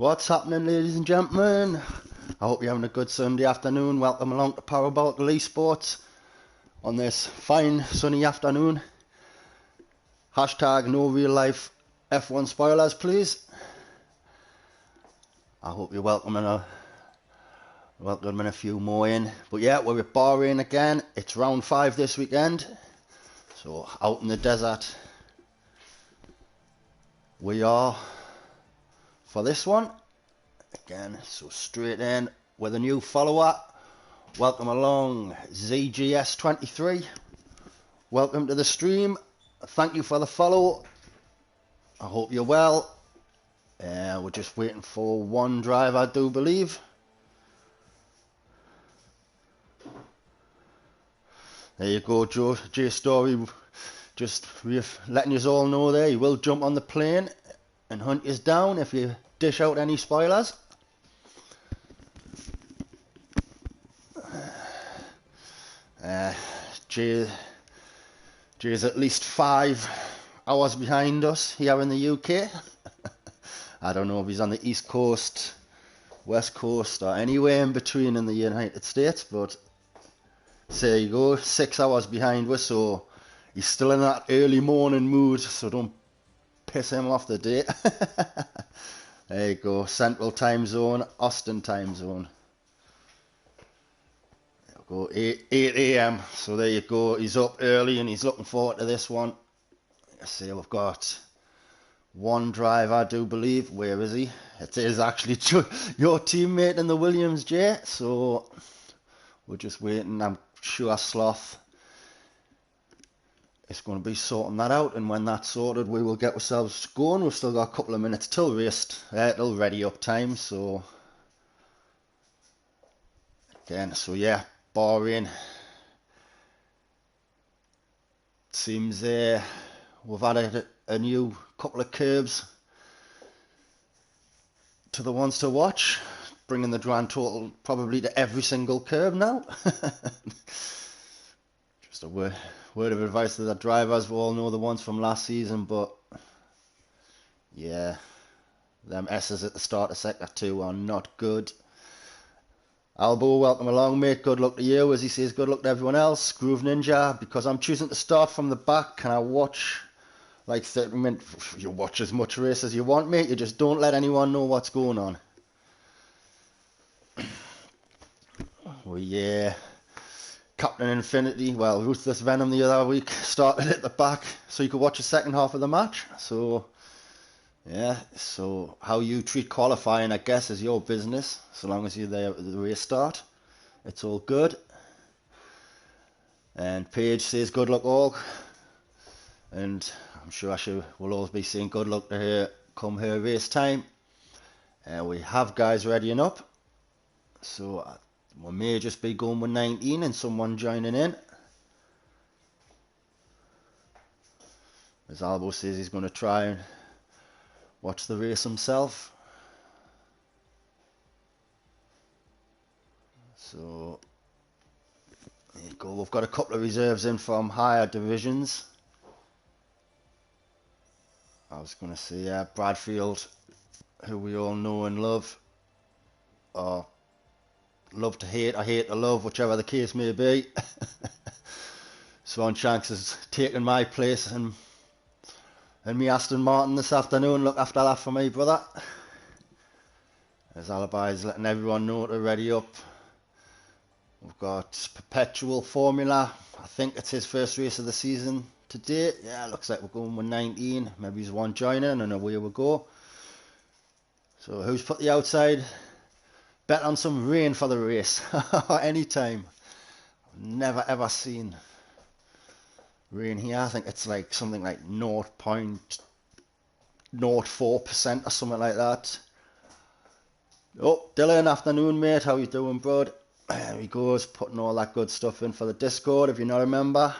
What's happening, ladies and gentlemen? I hope you're having a good Sunday afternoon. Welcome along to Powerball Esports on this fine sunny afternoon. Hashtag no real life F1 spoilers, please. I hope you're welcoming a few more in. But yeah, we're at Bahrain again. It's round 5 this weekend. So out in the desert we are for this one. Again, so straight in with a new follower. Welcome along, ZGS23. Welcome to the stream. Thank you for the follow. I hope you're well. We're just waiting for one drive, I do believe. There you go, J Story. Just letting you all know there, he will jump on the plane and hunt you down if you dish out any spoilers. Jay's at least 5 hours behind us here in the UK. I don't know if he's on the East Coast, West Coast, or anywhere in between in the United States, but there you go, 6 hours behind us, so he's still in that early morning mood, so don't piss him off the date. There you go, Central Time Zone, Austin Time Zone. There you go, 8 AM, so there you go, he's up early and he's looking forward to this one. I see we've got one drive, I do believe. Where is he? It is actually your teammate in the Williams, Jay, so we're just waiting. I'm sure Sloth is going to be sorting that out, and when that's sorted we will get ourselves going. We've still got a couple of minutes till till ready up time, so again, so yeah, Bahrain seems we've added a new couple of curbs to the ones to watch, bringing the grand total probably to every single curb now. Just a word of advice to the drivers. We all know the ones from last season, but yeah, them S's at the start of sector 2 are not good. Albo, welcome along, mate. Good luck to you. As he says, good luck to everyone else. Groove Ninja, because I'm choosing to start from the back, can I watch like 30 minutes? You watch as much race as you want, mate. You just don't let anyone know what's going on. Well, yeah. Captain Infinity, well, Ruthless Venom the other week started at the back so you could watch the second half of the match. So, yeah, so how you treat qualifying, I guess, is your business. So long as you're there at the race start, it's all good. And Paige says, good luck all. And I'm sure we'll always be saying good luck to her come her race time. And we have guys readying up. So we may just be going with 19 and someone joining in. As Albo says, he's going to try and watch the race himself. So there you go. We've got a couple of reserves in from higher divisions. I was going to say, Bradfield, who we all know and love, or love to hate, or hate to love, whichever the case may be. Swan Shanks has taken my place and me Aston Martin this afternoon. Look after that for me, brother. As Alibi is letting everyone know to ready up. We've got Perpetual Formula. I think it's his first race of the season today. Yeah, looks like we're going with 19. Maybe he's one joining and away we go. So who's put the outside? Bet on some rain for the race. Any time. I've never ever seen rain here. I think it's like something like 0.04% or something like that. Oh, Dylan, afternoon, mate. How you doing, bud? There he goes, putting all that good stuff in for the Discord, if you're not a member.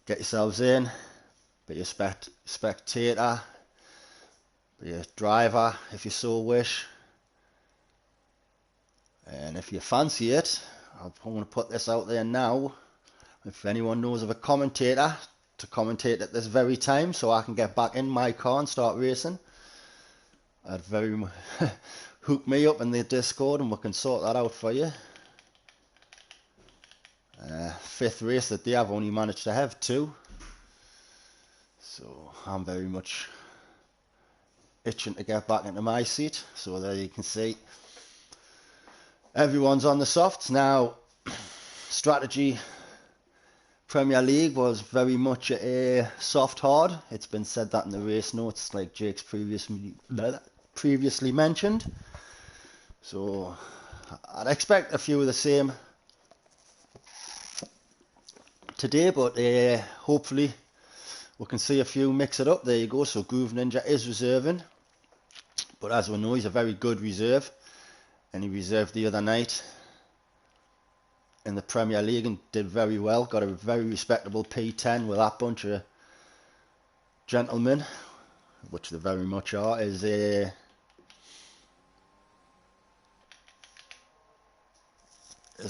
Get yourselves in. Be a spectator. Be a driver, if you so wish. And if you fancy it, I'm going to put this out there now. If anyone knows of a commentator to commentate at this very time so I can get back in my car and start racing, I'd very much hook me up in the Discord and we can sort that out for you. 5th race that day, I've only managed to have 2, so I'm very much itching to get back into my seat. So there you can see everyone's on the softs now. Strategy Premier League was very much a soft hard. It's been said that in the race notes, like Jake's previously mentioned. So I'd expect a few of the same today, but hopefully we can see a few mix it up. There you go. So Groove Ninja is reserving, but as we know, he's a very good reserve, and he reserved the other night in the Premier League and did very well. Got a very respectable P10 with that bunch of gentlemen, which they very much are. Is a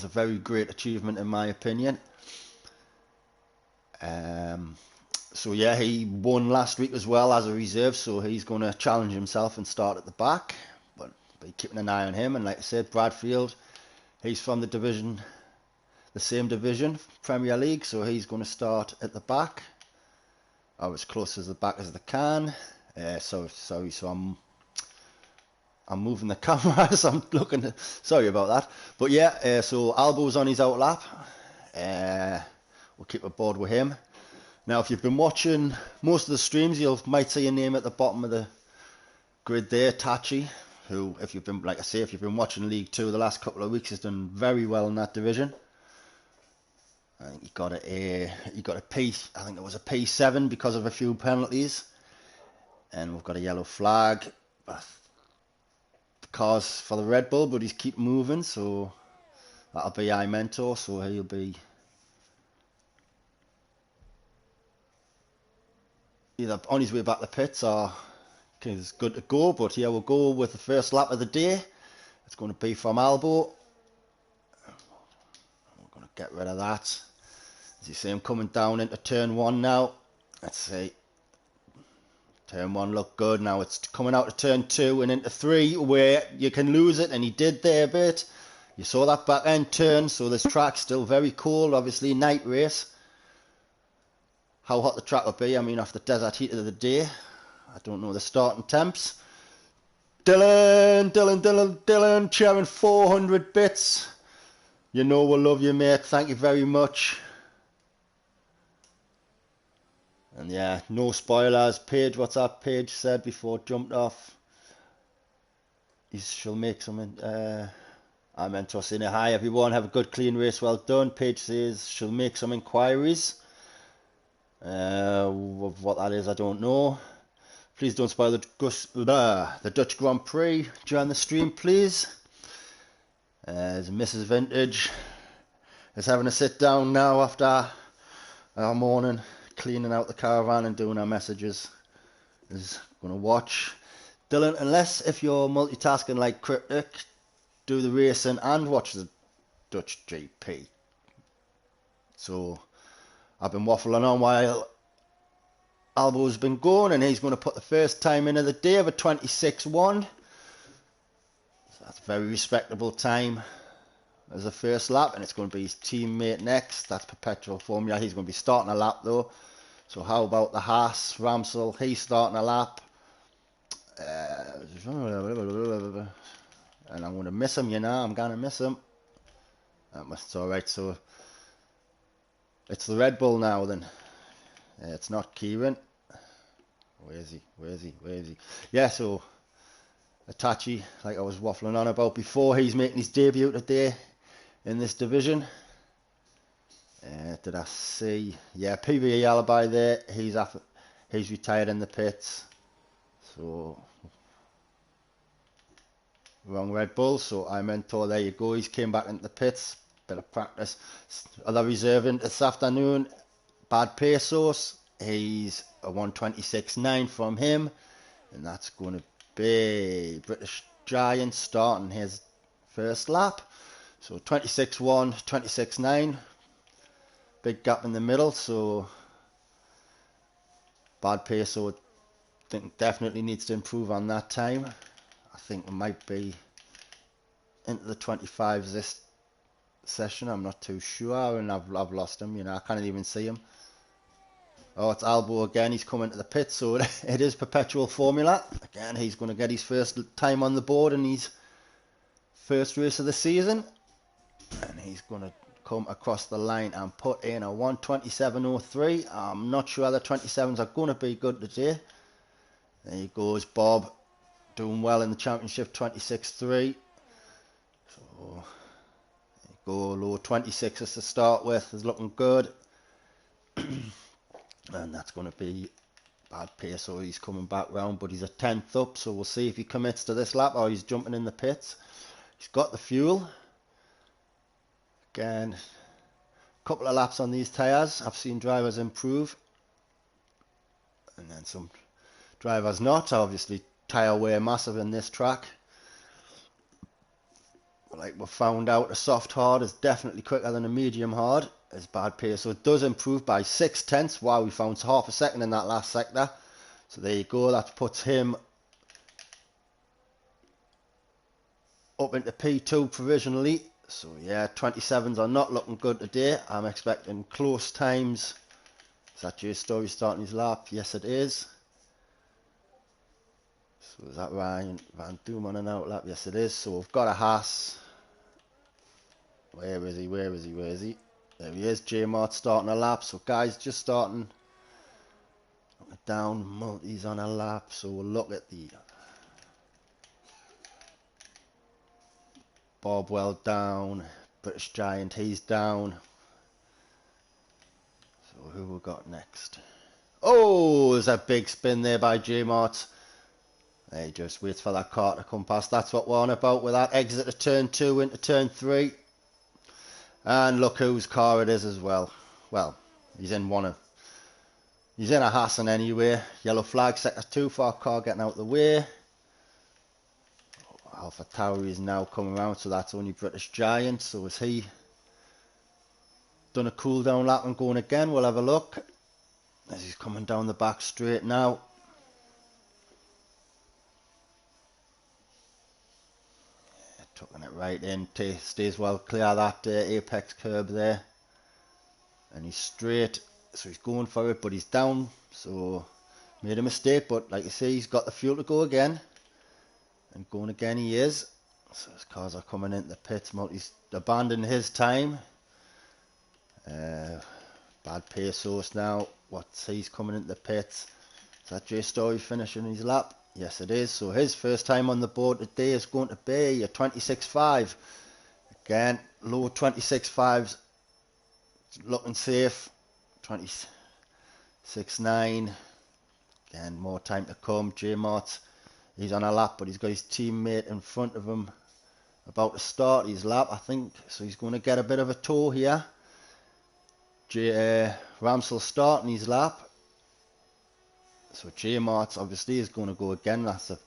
very great achievement in my opinion. So yeah, he won last week as well as a reserve, so he's going to challenge himself and start at the back, but be keeping an eye on him. And like I said, Bradfield, he's from the same division, Premier League, so he's going to start at the back, or as close as the back as they can. So I'm moving the camera as I'm looking. Sorry about that. But yeah, so Albo's on his out lap. We'll keep aboard with him. Now, if you've been watching most of the streams, you might see a name at the bottom of the grid there, Tachi, who, if you've been, like I say, if you've been watching League 2 the last couple of weeks, has done very well in that division. I think he got a P. I think it was a P7 because of a few penalties, and we've got a yellow flag. The car's for the Red Bull, but he's keep moving, so that'll be our mentor. So he'll be either on his way back to the pits or he's good to go. But here we'll go with the first lap of the day. It's going to be from Albo. We're going to get rid of that. As you see him coming down into turn 1 now. Let's see. Turn 1 looked good. Now it's coming out of turn 2 and into 3 where you can lose it, and he did there a bit. You saw that back end turn, so this track's still very cold. Obviously night race. How hot the track will be, I mean, after desert heat of the day. I don't know the starting temps. Dylan, sharing 400 bits. You know we love you, mate. Thank you very much. And yeah, no spoilers. Paige, what's that? Paige said before jumped off. She'll make something. I meant to say hi everyone. Have a good clean race. Well done. Paige says she'll make some inquiries. What that is, I don't know. Please don't spoil the Dutch Grand Prix during the stream, please. There's Mrs. Vintage is having a sit down now after our morning, cleaning out the caravan and doing our messages. Is going to watch. Dylan, unless if you're multitasking like Cryptic, do the racing and watch the Dutch GP. So I've been waffling on while Albo's been going, and he's going to put the first time in of the day of a 26.1. So that's a very respectable time as a first lap, and it's going to be his teammate next. That's Perpetual Formula. He's going to be starting a lap though. So how about the Haas Ramsel? He's starting a lap. And I'm going to miss him, you know. I'm going to miss him. It's alright, so it's the Red Bull now then. It's not Kieran. Where is he? Yeah, so Itachi, like I was waffling on about before, he's making his debut today in this division. Did I see? Yeah, PVE Alibi there. He's retired in the pits. So wrong Red Bull. So I mentor. There you go. He's came back into the pits. Bit of practice. Other reserving this afternoon. Bad Pesos. He's a 126.9 from him, and that's going to be British Giant starting his first lap. So 26.1, 26.9. Big gap in the middle. So bad pace, so I think definitely needs to improve on that time. I think it might be into the 25s this session. I'm not too sure, and I've lost him. You know, I can't even see him. Oh, it's Albo again. He's coming to the pit, so it is perpetual formula. Again, he's going to get his first time on the board in his first race of the season. And he's going to come across the line and put in a 1:27.03. I'm not sure the 27s are going to be good today. There he goes, Bob. Doing well in the championship, 26.3. So, there you go, low 26s to start with. Is looking good. And that's going to be bad pace, so he's coming back round, but he's a 10th up, so we'll see if he commits to this lap or he's jumping in the pits. He's got the fuel. Again, a couple of laps on these tyres. I've seen drivers improve, and then some drivers not. Obviously, tyre wear massive in this track. Like we found out, a soft hard is definitely quicker than a medium hard. It's bad pace, so it does improve by 6/10. Wow, we found half a second in that last sector. So there you go, that puts him up into P2 provisionally. So yeah, 27s are not looking good today. I'm expecting close times. Is that Jay Story starting his lap? Yes, it is. So is that Ryan Van Doom on an out lap? Yes, it is. So we've got a Haas. Where is he? Where is he? Where is he? There he is. J Mart starting a lap. So guys, just starting down. Multi's on a lap. So we'll look at the Bobwell down. British Giant, he's down. So who we got next? Oh, there's a big spin there by J Mart. He just waits for that car to come past. That's what we're on about with that exit of turn 2 into turn 3. And look whose car it is as well. Well, he's in a Hassan anyway. Yellow flag, sector 2 for our car getting out of the way. Alpha Tower is now coming around, so that's only British Giant. So has he done a cool down lap and going again? We'll have a look as he's coming down the back straight now. Tucking it right in, stays well clear of that apex curb there. And he's straight, so he's going for it, but he's down. So made a mistake, but like you say, he's got the fuel to go again. And going again he is. So his cars are coming into the pits. Multi's abandoned his time. Bad pace source now. He's coming into the pits. Is that Jay Story finishing his lap? Yes, it is. So his first time on the board today is going to be a 26.5. Again, low 26.5s. Looking safe. 26.9. Again, more time to come. J Mart, he's on a lap, but he's got his teammate in front of him about to start his lap, I think. So he's going to get a bit of a tow here. Ramsell starting his lap. So J Mart obviously is going to go again. That's a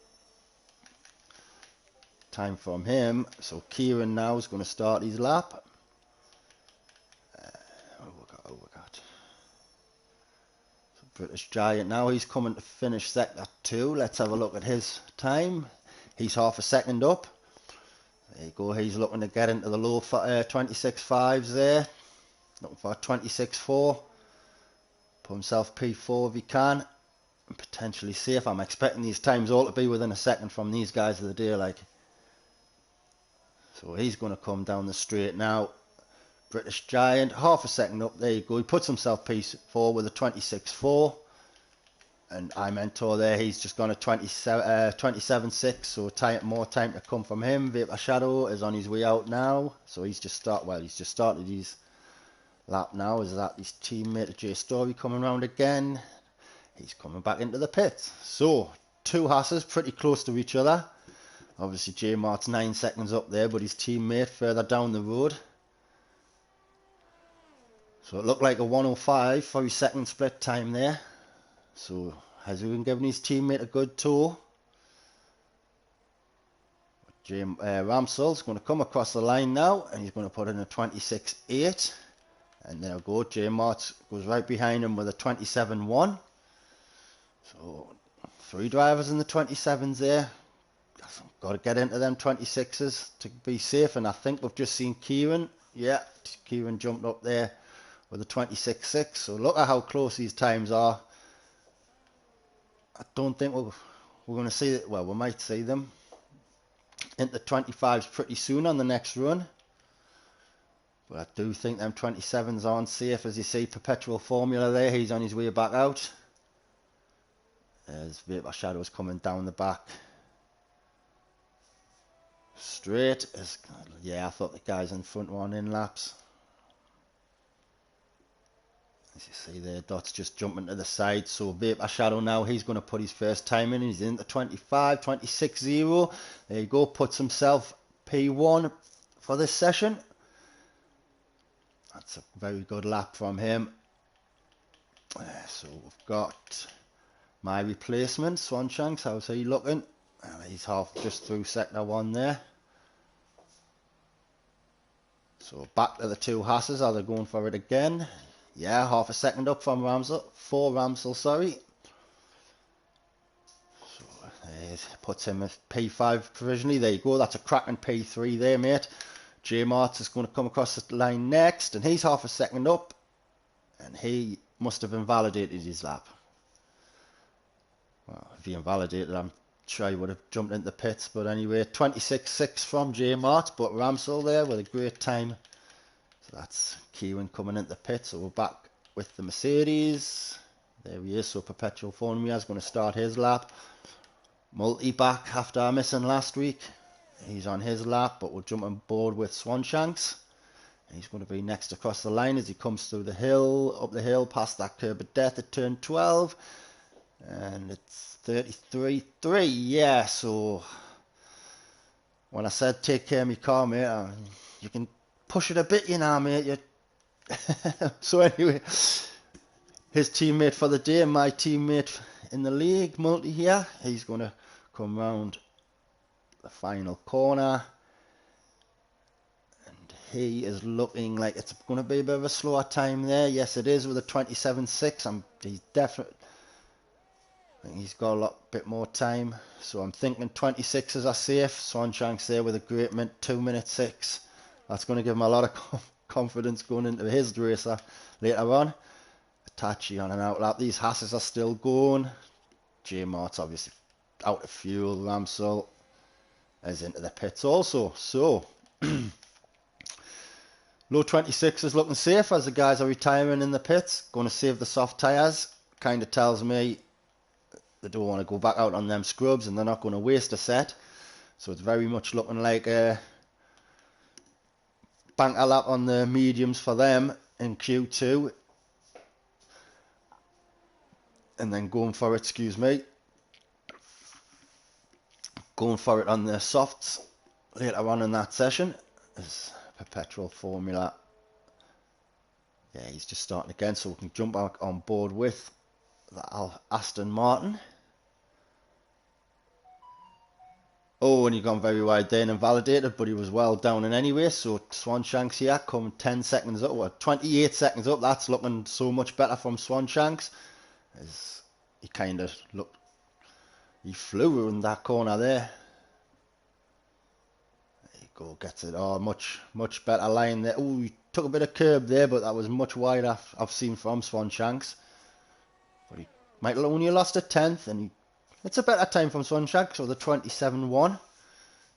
time from him. So Kieran now is going to start his lap. What we got? So British Giant now, he's coming to finish sector 2. Let's have a look at his time. He's half a second up. There you go. He's looking to get into the low 26.5s there. Looking for a 26.4. Put himself P4 if he can. Potentially safe. I'm expecting these times all to be within a second from these guys of the day, like. So he's going to come down the straight now. British Giant, half a second up. There you go. He puts himself P4 with a 26.4. And I mentor there, he's just gone a 27.6. So more time to come from him. Vapor Shadow is on his way out now. So he's just started his lap now. Is that his teammate Jay Story coming round again? He's coming back into the pits. So, two Hasses pretty close to each other. Obviously, J Mart's 9 seconds up there, but his teammate further down the road. So, it looked like a 1:05 for his second split time there. So, has he been giving his teammate a good tow? Ramsell's going to come across the line now, and he's going to put in a 26.8. And there we go. J Mart goes right behind him with a 27.1. So 3 drivers in the 27s there. Got to get into them 26s to be safe, and I think we've just seen Kieran. Yeah, Kieran jumped up there with a 26.6. So look at how close these times are. I don't think we're going to see it. Well, we might see them into 25s pretty soon on the next run. But I do think them 27s aren't safe. As you see, Perpetual Formula there. He's on his way back out. There's Vapor Shadows coming down the back. Straight. Yeah, I thought the guys in front were on in laps. As you see there, Dot's just jumping to the side. So Vapor Shadow now, he's going to put his first time in. He's in the 25, 26.0. There you go, puts himself P1 for this session. That's a very good lap from him. So we've got my replacement, Swanshanks. How's he looking? He's half just through sector 1 there. So back to the 2 Hasses. Are they going for it again? Yeah, half a second up from Ramsell. 4 Ramsell, sorry. So puts him at P5 provisionally. There you go. That's a cracking P3 there, mate. J Mart's is going to come across the line next, and he's half a second up, and he must have invalidated his lap. Well, if he invalidated, I'm sure he would have jumped into the pits, but anyway, 26.6 from J Mart, but Ramsell there with a great time. So that's Kieran coming into the pit, so we're back with the Mercedes. There he is, so Perpetual Formula is going to start his lap. Multi back after missing last week. He's on his lap, but we'll jump on board with Swanshanks. He's going to be next across the line as he comes through the hill, up the hill, past that curb of death at turn 12. And it's 33.3, yeah, so when I said take care of my car, mate, you can push it a bit, you know, mate. So anyway, his teammate for the day, my teammate in the league, Multi here, he's going to come round the final corner, and he is looking like it's going to be a bit of a slower time there. Yes, it is with a 27.6. He's definitely, I think he's got a lot bit more time, so I'm thinking 26s are safe. Swanshanks there with a great 2 minutes 6. That's going to give him a lot of confidence going into his race later on. Hitachi on an out lap. These Hasses are still going. J Mart's obviously out of fuel. Ramsell is into the pits also. So low 26 is looking safe as the guys are retiring in the pits. Going to save the soft tyres. Kind of tells me they don't want to go back out on them scrubs, and they're not going to waste a set. So it's very much looking like a banker lap on the mediums for them in Q2. And then going for it, going for it on the softs later on in that session is Perpetual Formula. Yeah, he's just starting again, so we can jump back on board with the Aston Martin. Oh, and he gone very wide there and invalidated, but he was well down in anyway. So Swanshanks here come 10 seconds up, or 28 seconds up. That's looking so much better from Swanshanks. As he kind of looked, he flew in that corner there. There you go, gets it. Oh, much better line there. Oh, he took a bit of curb there, but that was much wider I've seen from Swanshanks. But he might have only lost a tenth, and it's a better time from Swanshanks, so the 27.1.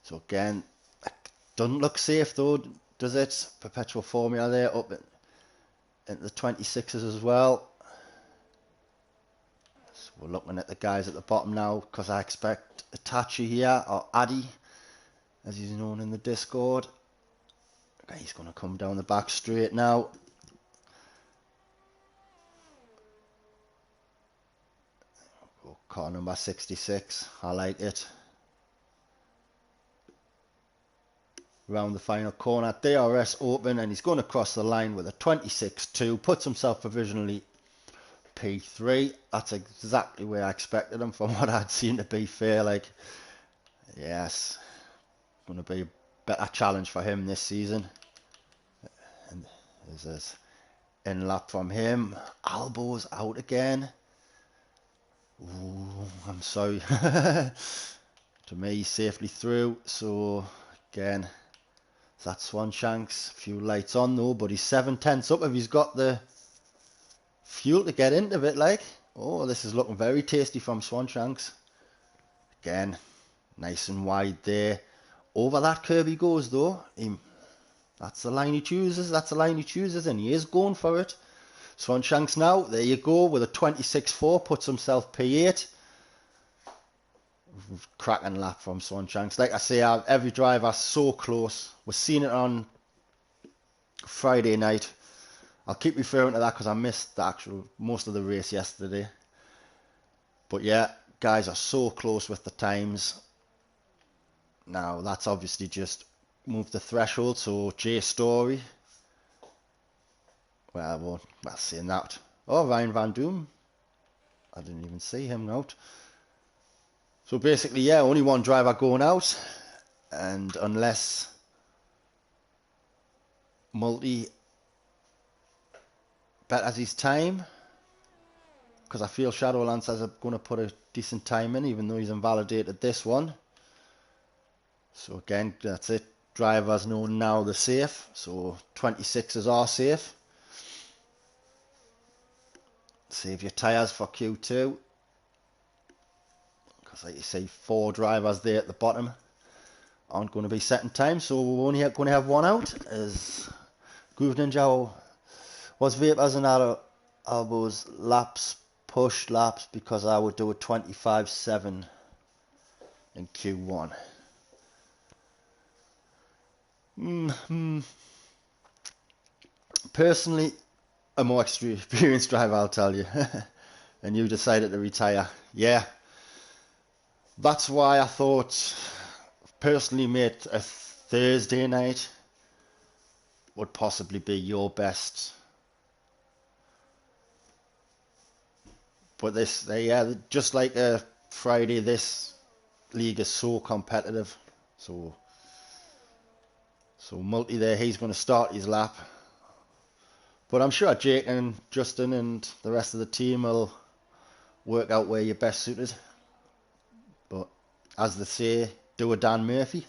So again, it doesn't look safe though, does it? Perpetual Formula there up into the 26s as well. So we're looking at the guys at the bottom now, because I expect Hitachi here, or Addy, as he's known in the Discord. Okay, he's going to come down the back straight now. Car number 66, I like it. Round the final corner, DRS open, and he's going to cross the line with a 26.2, puts himself provisionally P3. That's exactly where I expected him from what I'd seen, to be fair. Like, yes, going to be a better challenge for him this season. And there's this in lap from him. Albo's out again. Ooh, I'm sorry. To me, safely through. So again, that's Swanshanks. A few lights on though, but he's 7/10 up if he's got the fuel to get into it. Like, oh, this is looking very tasty from Swanshanks. Again, nice and wide there. Over that curve he goes though. That's the line he chooses. That's the line he chooses, and he is going for it. Swanshanks now, there you go, with a 26.4, puts himself P8. Cracking lap from Swanshanks. Like I say, every driver so close. We're seeing it on Friday night. I'll keep referring to that because I missed most of the race yesterday. But yeah, guys are so close with the times. Now that's obviously just moved the threshold. So Jay Story. Well, saying that. Oh, Ryan Van Doom. I didn't even see him out. So basically, yeah, only one driver going out, and unless Multi betters his time, because I feel Shadowlands is going to put a decent time in, even though he's invalidated this one. So again, that's it. Drivers know now they're safe, so 26s are safe. Save your tyres for Q2, because like you say, 4 drivers there at the bottom aren't going to be setting time, so we're only going to have one out, as Groove Ninja was vapors and elbows, laps, push laps, because I would do a 25.7 in Q1. Personally, a more experienced driver, I'll tell you. And you decided to retire. Yeah, that's why I thought, personally, mate, a Thursday night would possibly be your best. But this, yeah, just like a Friday, this league is so competitive. So Multi there, he's going to start his lap. But I'm sure Jake and Justin and the rest of the team will work out where you're best suited. But as they say, do a Dan Murphy.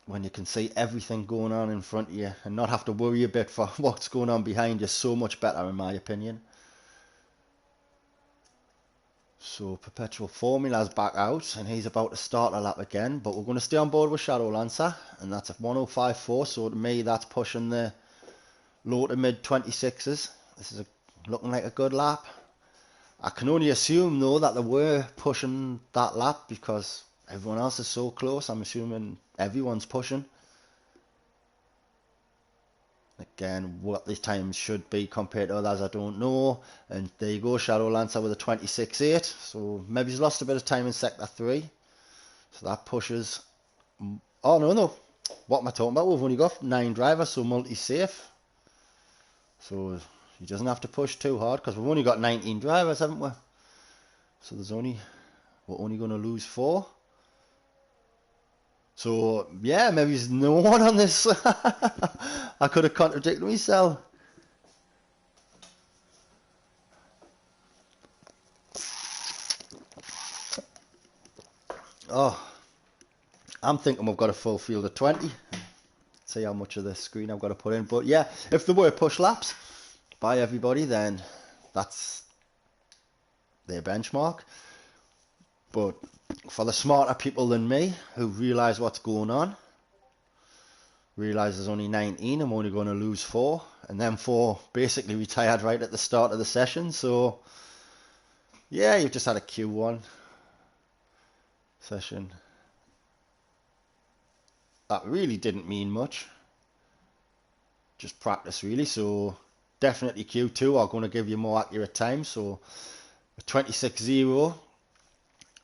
When you can see everything going on in front of you and not have to worry a bit for what's going on behind you, so much better in my opinion. So Perpetual Formula's back out and he's about to start a lap again, but we're going to stay on board with Shadow Lancer, and that's at 105.4, so to me that's pushing the low to mid 26s. This is looking like a good lap. I can only assume though that they were pushing that lap because everyone else is so close. I'm assuming everyone's pushing. Again, what the times should be compared to others, I don't know. And there you go, Shadow Lancer with a 26.8. So maybe he's lost a bit of time in Sector 3. So that pushes... Oh, no. What am I talking about? We've only got 9 drivers, so Multi's safe. So he doesn't have to push too hard, because we've only got 19 drivers, haven't we? So we're only going to lose 4. So, yeah, maybe there's no one on this. I could have contradicted myself. Oh, I'm thinking we've got a full field of 20. See how much of the screen I've got to put in. But yeah, if there were push laps by everybody, then that's their benchmark. But for the smarter people than me, who realise what's going on, realise there's only 19, I'm only going to lose 4. And then 4 basically retired right at the start of the session. So yeah, you've just had a Q1 session. That really didn't mean much. Just practice really. So definitely Q2 are going to give you more accurate time. So a 26.0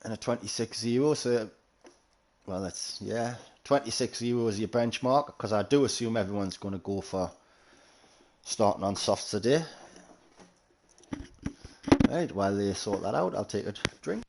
and a 26.0. So, well, that's, yeah, 26.0 is your benchmark, because I do assume everyone's going to go for starting on softs today. Right, while they sort that out, I'll take a drink.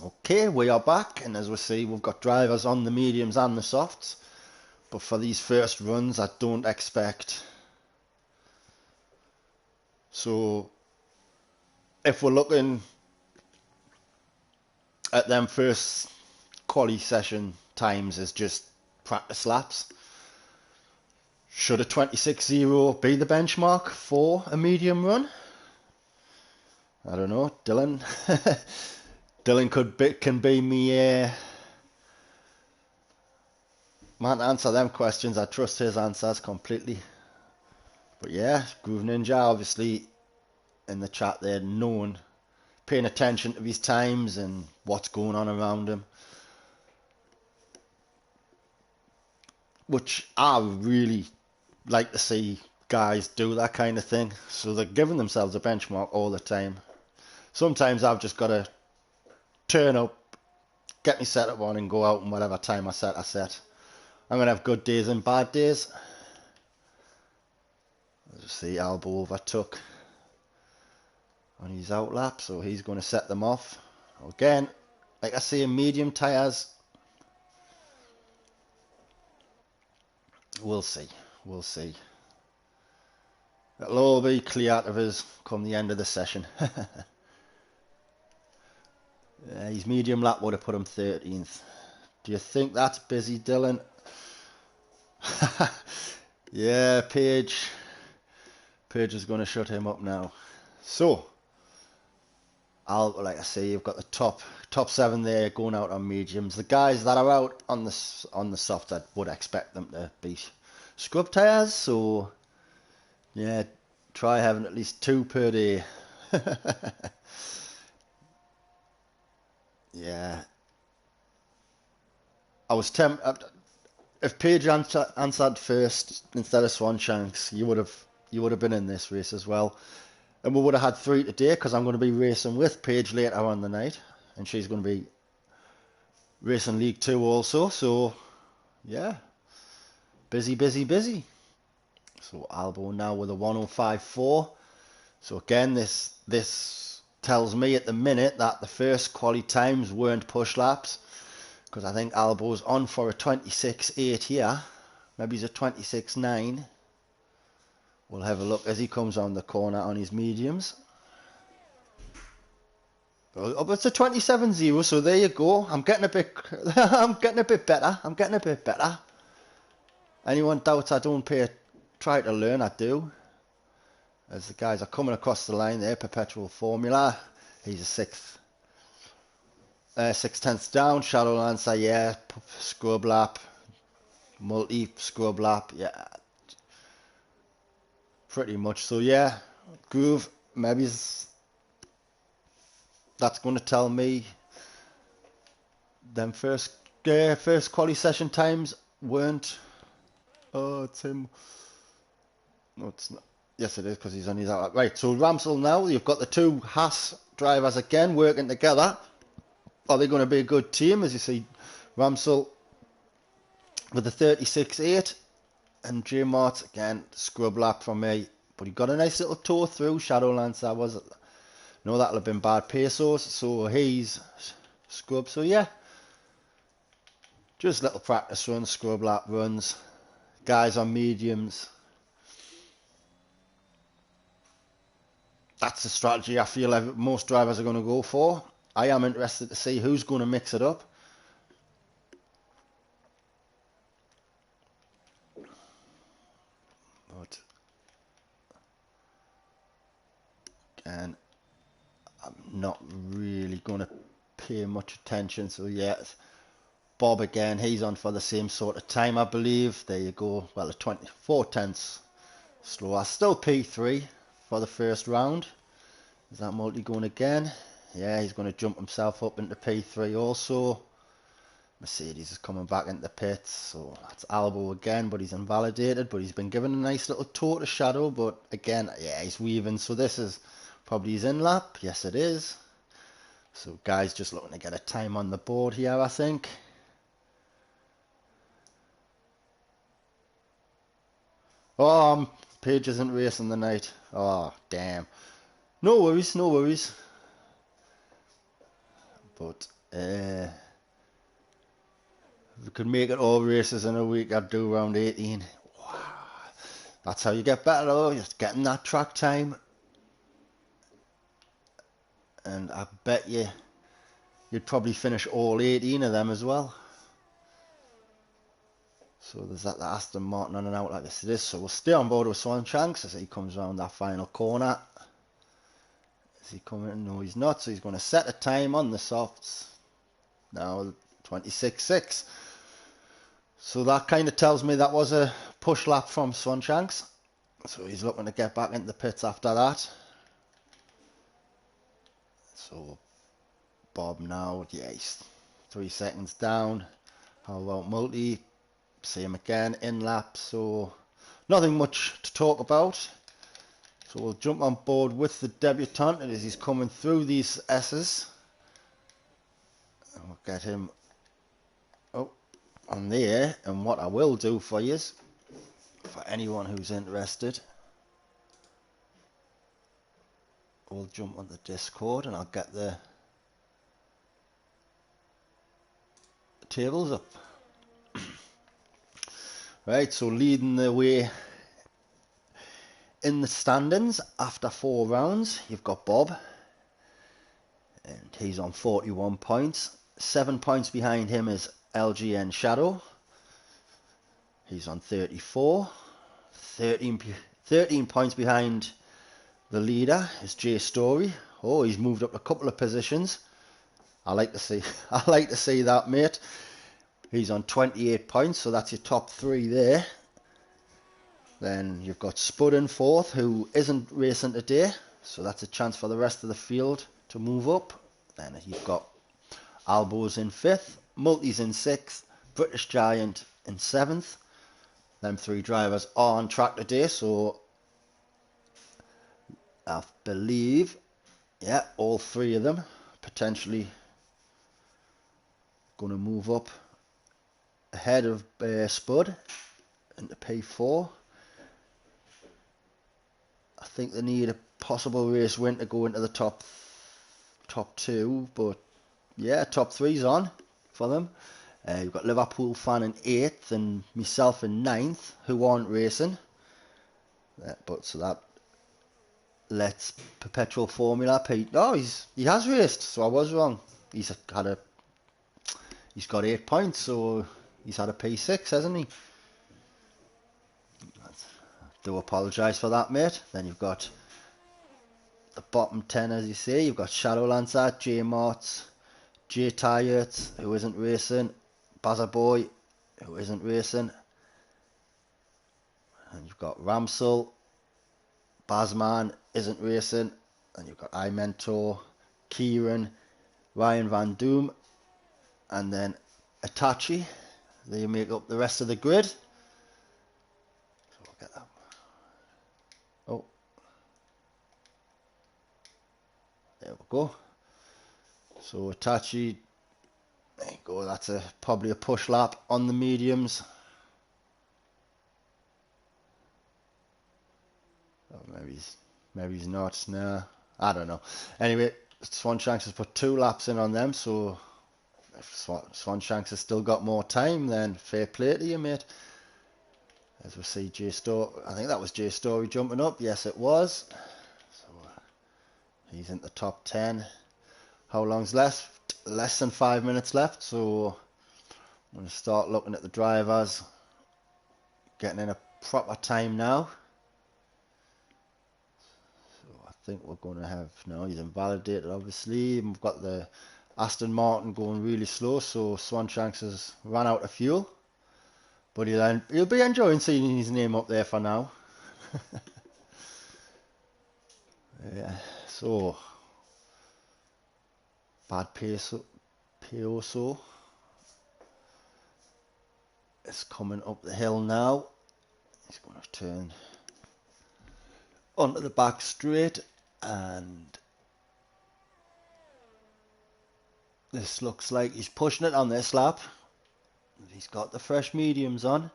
Okay, we are back, and as we see, we've got drivers on the mediums and the softs. But for these first runs, I don't expect. So, if we're looking at them first quali session times as just practice laps, should a 26.0 be the benchmark for a medium run? I don't know, Dylan. Dylan can be me man to answer them questions. I trust his answers completely. But yeah, Groove Ninja obviously in the chat there, known, paying attention to his times and what's going on around him, which I really like to see guys do that kind of thing. So they're giving themselves a benchmark all the time. Sometimes I've just got to turn up, get me set up on and go out, and whatever time I set. I'm going to have good days and bad days. Let's see, Albo overtook on his out lap, so he's going to set them off. Again, like I say, medium tyres, we'll see. It'll all be clear out of us come the end of the session. His medium lap would have put him 13th. Do you think that's busy, Dylan? Yeah, Paige is going to shut him up now. So, like I say, you've got the top 7 there going out on mediums. The guys that are out on the soft, I would expect them to be scrub tyres. So, yeah, try having at least 2 per day. Yeah, I was tempted. If Paige answered first instead of Swanshanks, you would have been in this race as well, and we would have had 3 today because I'm going to be racing with Paige later on the night, and she's going to be racing League 2 also. So yeah, busy. So Albo now with a 105.4. So again, this tells me at the minute that the first quali times weren't push laps, because I think Albo's on for a 26.8 here. Maybe he's a 26.9. We'll have a look as he comes on the corner on his mediums. Oh, it's a 27.0, so there you go. I'm getting a bit better. Anyone doubts I don't try to learn, I do. As the guys are coming across the line there, Perpetual Formula. He's a 6/10 down. Shadow Lancer, yeah. Scrub lap. Multi scrub lap, yeah. Pretty much. So yeah, Groove, maybe that's going to tell me them first quali session times weren't. Oh, it's him. No, it's not. Yes, it is, because he's on his out. Right, so Ramsell now, you've got the 2 Haas drivers again working together. Are they going to be a good team? As you see, Ramsell with the 36.8, and J Mart again, scrub lap from me. But he got a nice little tour through. Shadowlands, that was. No, that'll have been bad pesos. So he's scrub. So yeah, just little practice runs, scrub lap runs. Guys on mediums. That's the strategy I feel most drivers are going to go for. I am interested to see who's going to mix it up. But again, I'm not really going to pay much attention. So yeah, Bob again, he's on for the same sort of time, I believe. There you go. Well, a 24 tenths slower. Still P3 for the first round. Is that multi going again? Yeah, he's going to jump himself up into P3 also. Mercedes is coming back into the pits, so that's Albo again, but he's invalidated, but he's been given a nice little tour to Shadow, but again, yeah, he's weaving, so this is probably his in lap. Yes, it is. So guys just looking to get a time on the board here, I think. Oh, Paige isn't racing the night. Oh, damn. No worries. But If we could make it all races in a week, I'd do around 18. Wow. That's how you get better though, just getting that track time. And I bet you'd probably finish all 18 of them as well. So there's that Aston Martin on and out like this it is. So we'll stay on board with Swanshanks as he comes around that final corner. Is he coming? No, he's not. So he's going to set a time on the softs. Now 26.6. So that kind of tells me that was a push lap from Swanshanks. So he's looking to get back into the pits after that. So Bob now, yeah, he's 3 seconds down. How about Multi? Same again, in lap. So nothing much to talk about. So we'll jump on board with the debutant as he's coming through these S's. And we'll get him on there. And what I will do for you is, for anyone who's interested, we'll jump on the Discord and I'll get the tables up. Right, so leading the way in the standings after 4 rounds, you've got Bob, and he's on 41 points. 7 points behind him is LGN Shadow. He's on 34. 13 points behind the leader is Jay Story. Oh, he's moved up a couple of positions. I like to see that, mate. He's on 28 points, so that's your top 3 there. Then you've got Spud in 4th, who isn't racing today, so that's a chance for the rest of the field to move up. Then you've got Albos in 5th, Multis in 6th, British Giant in 7th. Them 3 drivers are on track today, so I believe, yeah, all 3 of them potentially going to move up ahead of Spud into P4. I think they need a possible race win to go into the top 2, but yeah, top 3's on for them. You've got Liverpool fan in 8th and myself in 9th, who aren't racing. But so that lets Perpetual Formula Pete. Oh, he has raced, so I was wrong. He's got 8 points, so he's had a P6, hasn't he? Do apologise for that, mate. Then you've got the bottom 10, as you say. You've got Shadow Lancer, J Marts, J Tyrets, who isn't racing, Bazza Boy, who isn't racing, and you've got Ramsel, Bazman isn't racing, and you've got iMentor, Kieran, Ryan Van Doom, and then Itachi. They make up the rest of the grid. So we'll get that. Oh, there we go. So Itachi, there you go. That's probably a push lap on the mediums. Oh, maybe he's not. Nah, I don't know. Anyway, Swanshanks has put 2 laps in on them, so if Swanshanks has still got more time, then fair play to you, mate. As we see J Story, I think that was J Story jumping up. Yes, it was. So he's in the top 10. How long's left? Less than 5 minutes left. So I'm going to start looking at the drivers, getting in a proper time now. So I think we're going to have, no, he's invalidated obviously. We've got the Aston Martin going really slow, so Swanshanks has run out of fuel. But he'll be enjoying seeing his name up there for now. Yeah, so Bad Pioso is coming up the hill now. He's going to turn onto the back straight, and this looks like he's pushing it on this lap. He's got the fresh mediums on.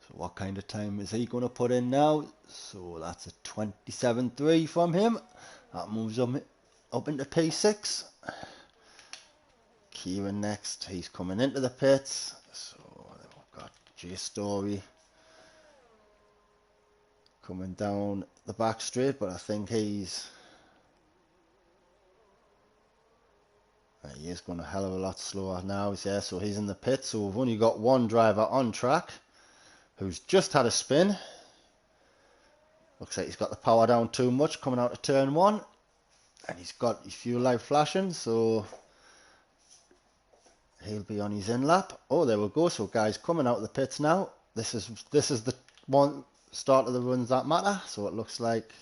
So what kind of time is he going to put in now? So that's a 27.3 from him. That moves him up into P6. Kieran next, he's coming into the pits. So we've got J Story coming down the back straight, but I think he is going a hell of a lot slower now. Yeah, so he's in the pit. So we've only got one driver on track who's just had a spin. Looks like he's got the power down too much coming out of turn 1, and he's got his fuel light flashing, so he'll be on his in lap. Oh, there we go. So guys coming out of the pits now. This is the one start of the runs that matter. So it looks like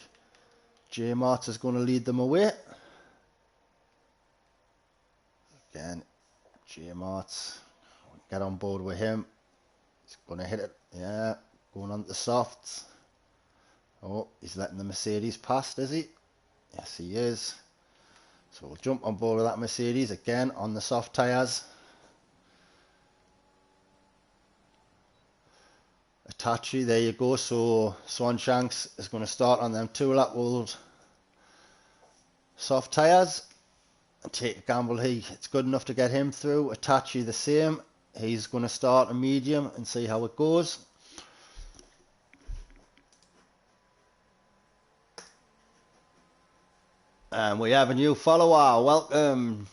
J Mart is going to lead them away. Again, J Mart, get on board with him. He's going to hit it. Yeah, going on the softs. Oh, he's letting the Mercedes past, is he? Yes, he is. So we'll jump on board with that Mercedes again on the soft tyres. Hitachi, there you go. So Swanshanks is going to start on them 2-lap old soft tyres and take a gamble. It's good enough to get him through. Hitachi the same. He's going to start a medium and see how it goes. And we have a new follower. Welcome,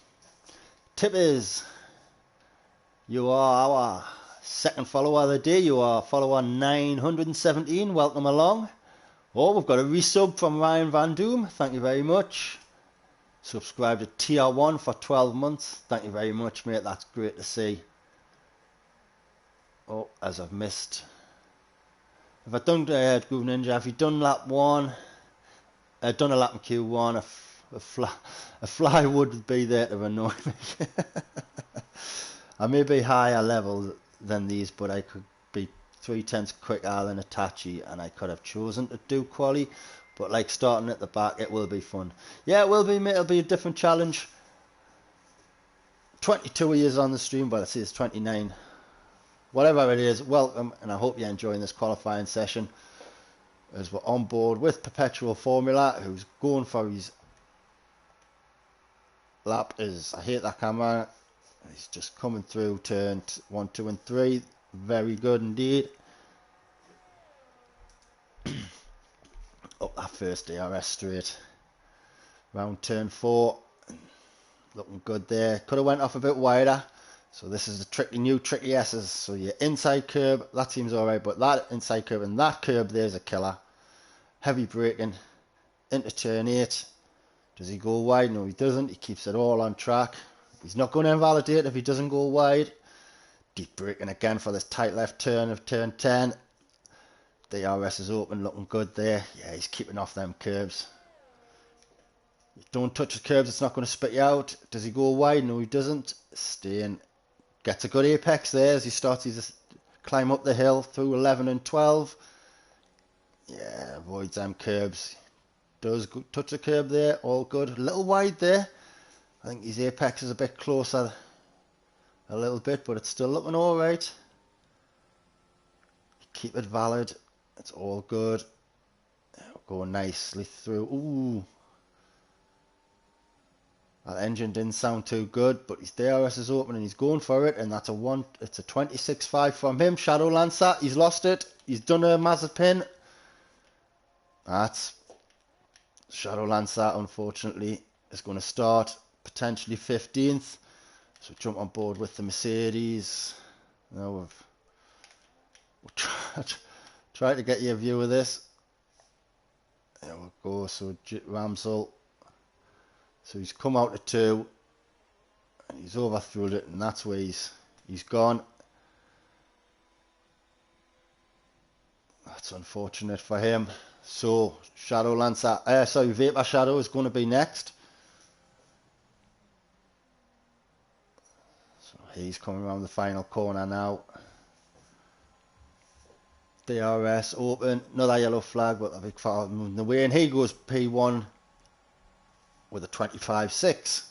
Tippers. You are our second follower of the day. You are follower 917. Welcome along. Oh, we've got a resub from Ryan Van Doom. Thank you very much. Subscribe to Tier 1 for 12 months. Thank you very much, mate. That's great to see. Oh, as I've missed. If I done Groove Ninja, have you done lap 1? Done a lap in Q1. A fly would be there to annoy me. I may be higher level than these, but I could be 3/10 quicker than Hitachi, and I could have chosen to do quali. But like starting at the back, it will be fun. Yeah, it will be, mate. It'll be a different challenge. 22 years on the stream, but I see it's 29. Whatever it is, welcome, and I hope you're enjoying this qualifying session as we're on board with Perpetual Formula, who's going for his lap. I hate that camera. He's just coming through turn 1, 2 and 3. Very good indeed. Up that first DRS straight. Round turn 4. Looking good there. Could have went off a bit wider. So this is the new tricky S's. So your inside curb, that seems alright, but that inside curb and that curb there's a killer. Heavy braking into turn 8. Does he go wide? No, he doesn't. He keeps it all on track. He's not going to invalidate if he doesn't go wide. Deep braking again for this tight left turn of turn 10. DRS is open, looking good there. Yeah, he's keeping off them curbs. Don't touch the curbs, it's not going to spit you out. Does he go wide? No, he doesn't. Staying. Gets a good apex there as he starts his climb up the hill through 11 and 12. Yeah, avoids them curbs. Does touch the curb there, all good. A little wide there. I think his apex is a bit closer, a little bit, but it's still looking alright. Keep it valid. It's all good. Go nicely through. Ooh. That engine didn't sound too good, but his DRS is open and he's going for it, and that's it's a 26.5 from him. Shadow Lancer, he's lost it. He's done a Mazepin. That's Shadow Lancer, unfortunately, is going to start potentially 15th. So jump on board with the Mercedes. Now we'll try to get you a view of this. There we go. So Ramsel. So he's come out of 2 and he's overthrown it, and that's where he's gone. That's unfortunate for him. So Shadow Lancer, Vapor Shadow is going to be next. So he's coming around the final corner now. DRS open, another yellow flag, but a big foul moving the way, and he goes P1 with a 25.6.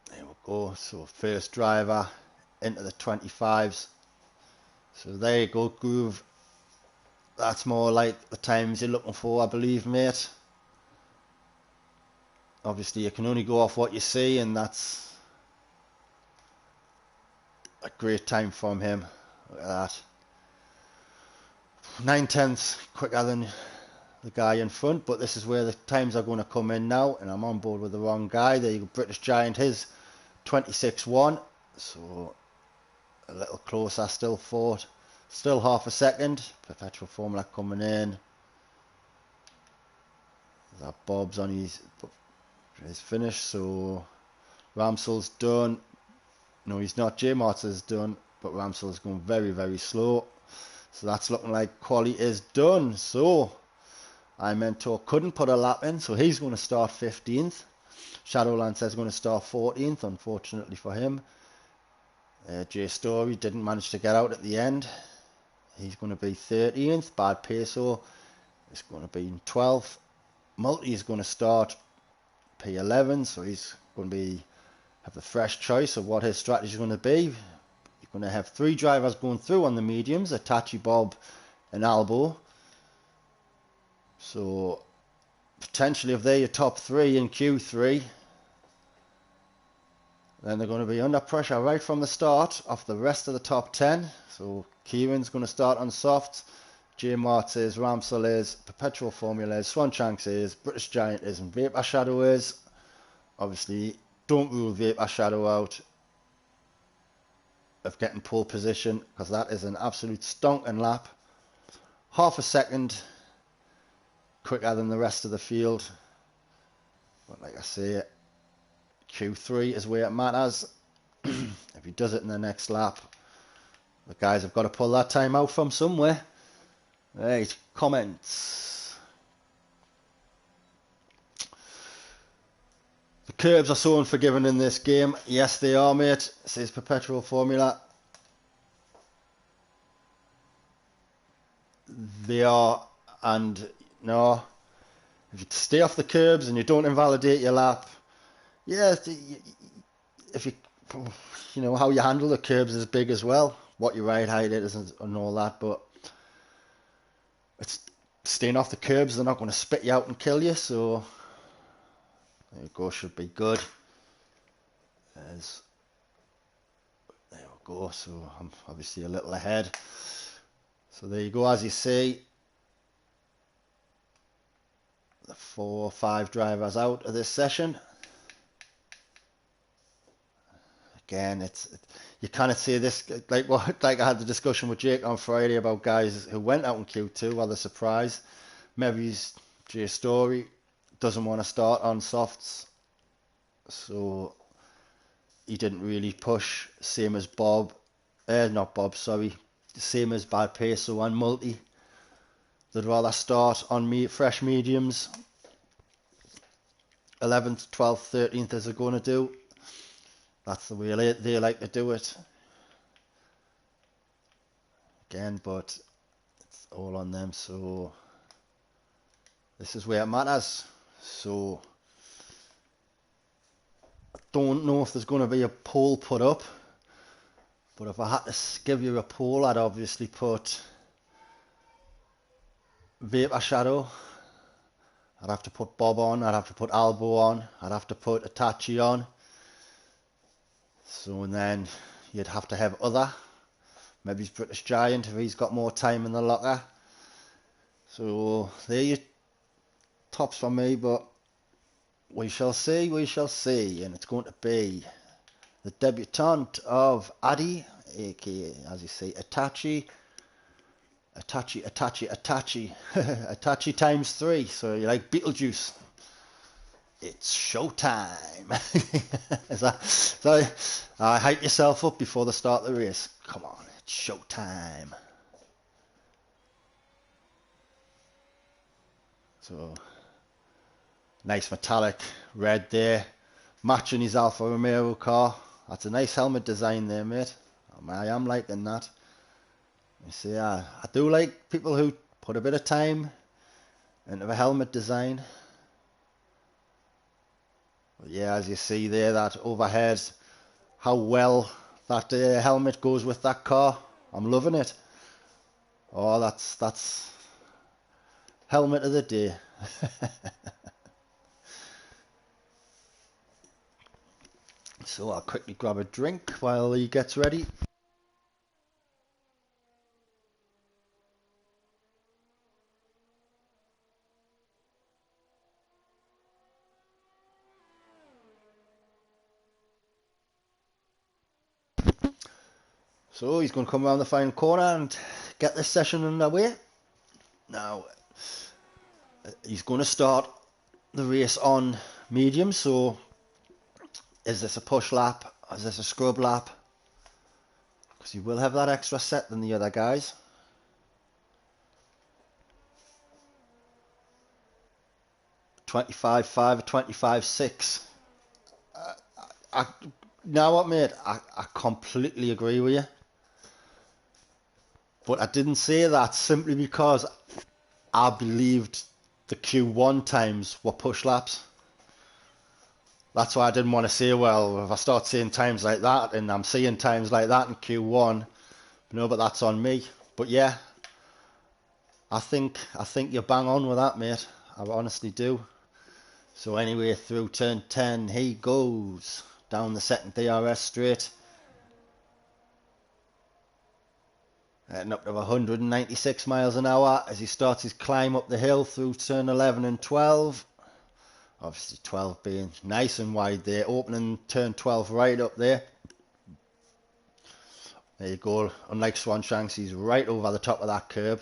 There we go. So first driver into the 25s. So there you go, Groove. That's more like the times you're looking for, I believe, mate. obviously you can only go off what you see, and that's a great time from him. Look at that. 9/10 quicker than the guy in front, but this is where the times are going to come in now, and I'm on board with the wrong guy. There you go, British Giant, his 26.1, so a little closer still thought. Still half a second. Perpetual Formula coming in. That Bob's on his finish, so Ramsell's done. No, he's not. J Martin's done, but Ramsell's going very, very slow. So that's looking like quali is done. So I Mentor couldn't put a lap in, so he's going to start 15th. Shadowlancer is going to start 14th, unfortunately for him. J Story didn't manage to get out at the end. He's going to be 13th. Bad Peso is going to be in 12th. Multi is going to start P11, so he's going to have the fresh choice of what his strategy is going to be. You're going to have 3 drivers going through on the mediums, Atachi, Bob and Albo. So potentially if they're your top 3 in Q3, then they're going to be under pressure right from the start off the rest of the top 10. So Kieran's going to start on soft, J Mart is, Ramsell is, Perpetual Formula is, Swanshanks is, British Giant is, and Vapor Shadow is. Obviously, don't rule Vapor Shadow out of getting pole position, because that is an absolute stonking lap. Half a second quicker than the rest of the field. But like I say, Q3 is where it matters. If he does it in the next lap, the guys have got to pull that time out from somewhere. Right, comments. The curbs are so unforgiving in this game. Yes, they are, mate, says Perpetual Formula. They are, and no, if you stay off the curbs and you don't invalidate your lap, yeah, if you know how you handle the curbs is big as well. What your ride height is and all that, but it's staying off the curbs. They're not going to spit you out and kill you. So there you go. Should be good. There we go. So I'm obviously a little ahead. So there you go. As you see, the 4 or 5 drivers out of this session. Again, you kind of see this like I had the discussion with Jake on Friday about guys who went out in Q2 while they're surprised. Maybe's J Story doesn't want to start on softs, so he didn't really push. Same as Bob, not Bob, sorry. Same as Bad Peso and Multi. They'd rather start on fresh mediums. 11th, 12th, 13th as they're going to do. That's the way they like to do it. Again, but it's all on them. So this is where it matters. So I don't know if there's going to be a poll put up. But if I had to give you a poll, I'd obviously put Vapor Shadow. I'd have to put Bob on. I'd have to put Albo on. I'd have to put Atachi on. So and then you'd have to have other. Maybe it's British Giant if he's got more time in the locker. So there you tops for me, but we shall see, and it's going to be the debutante of Addy, aka as you say Atachi. Atachi times 3. So you like Beetlejuice. It's showtime. So hype yourself up before the start of the race. Come on, it's showtime. So nice metallic red there, matching his Alfa Romeo car. That's a nice helmet design there, mate. I am liking that. You see, I do like people who put a bit of time into the helmet design. But yeah, as you see there, that overhead, how well that helmet goes with that car. I'm loving it. Oh, that's helmet of the day. So I'll quickly grab a drink while he gets ready. So he's going to come around the final corner and get this session underway. Now, he's going to start the race on medium, so is this a push lap? Is this a scrub lap? Because he will have that extra set than the other guys. (25.5) or (25.6). Now what, mate? I completely agree with you. But I didn't say that simply because I believed the Q1 times were push laps. That's why I didn't want to say, well, if I start seeing times like that, and I'm seeing times like that in Q1, no, but that's on me. But yeah, I think you're bang on with that, mate. I honestly do. So anyway, through turn 10, he goes down the second DRS straight. Heading up to 196 miles an hour as he starts his climb up the hill through turn 11 and 12. Obviously 12 being nice and wide there, opening turn 12 right up there. There you go, unlike Swanshanks, he's right over the top of that curb.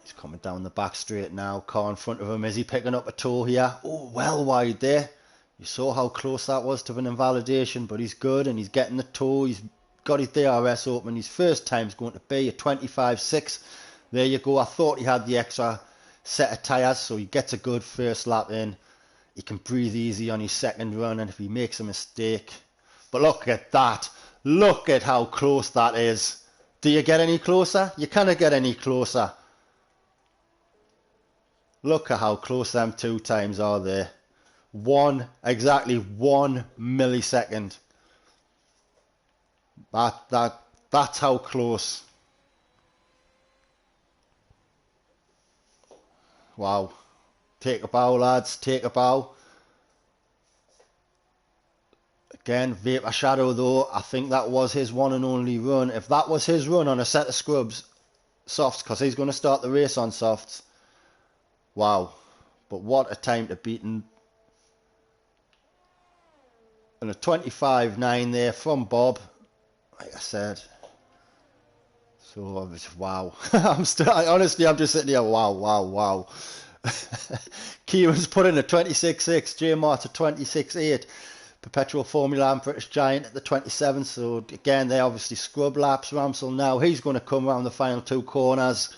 He's coming down the back straight now, car in front of him. Is he picking up a toe here? Oh, well wide there. You saw how close that was to an invalidation, but he's good and he's getting the toe. He's got his DRS open. His first time's going to be a 25.6. There you go. I thought he had the extra set of tyres, so he gets a good first lap in. He can breathe easy on his second run, and if he makes a mistake... But look at that. Look at how close that is. Do you get any closer? You can't get any closer. Look at how close them two times are there. Exactly 1 millisecond. That's how close. Wow. Take a bow, lads. Take a bow. Again, Vapor Shadow though, I think that was his one and only run. If that was his run on a set of scrubs, softs, because he's going to start the race on softs. Wow. But what a time to beat. And a 25.9 there from Bob, like I said. So obviously, wow. Honestly, I'm just sitting here, wow. Kieran's put in a 26.6, J Mart a 26.8. Perpetual Formula and British Giant at the 27. So again, they obviously scrub laps. Ramsell now, he's going to come around the final two corners.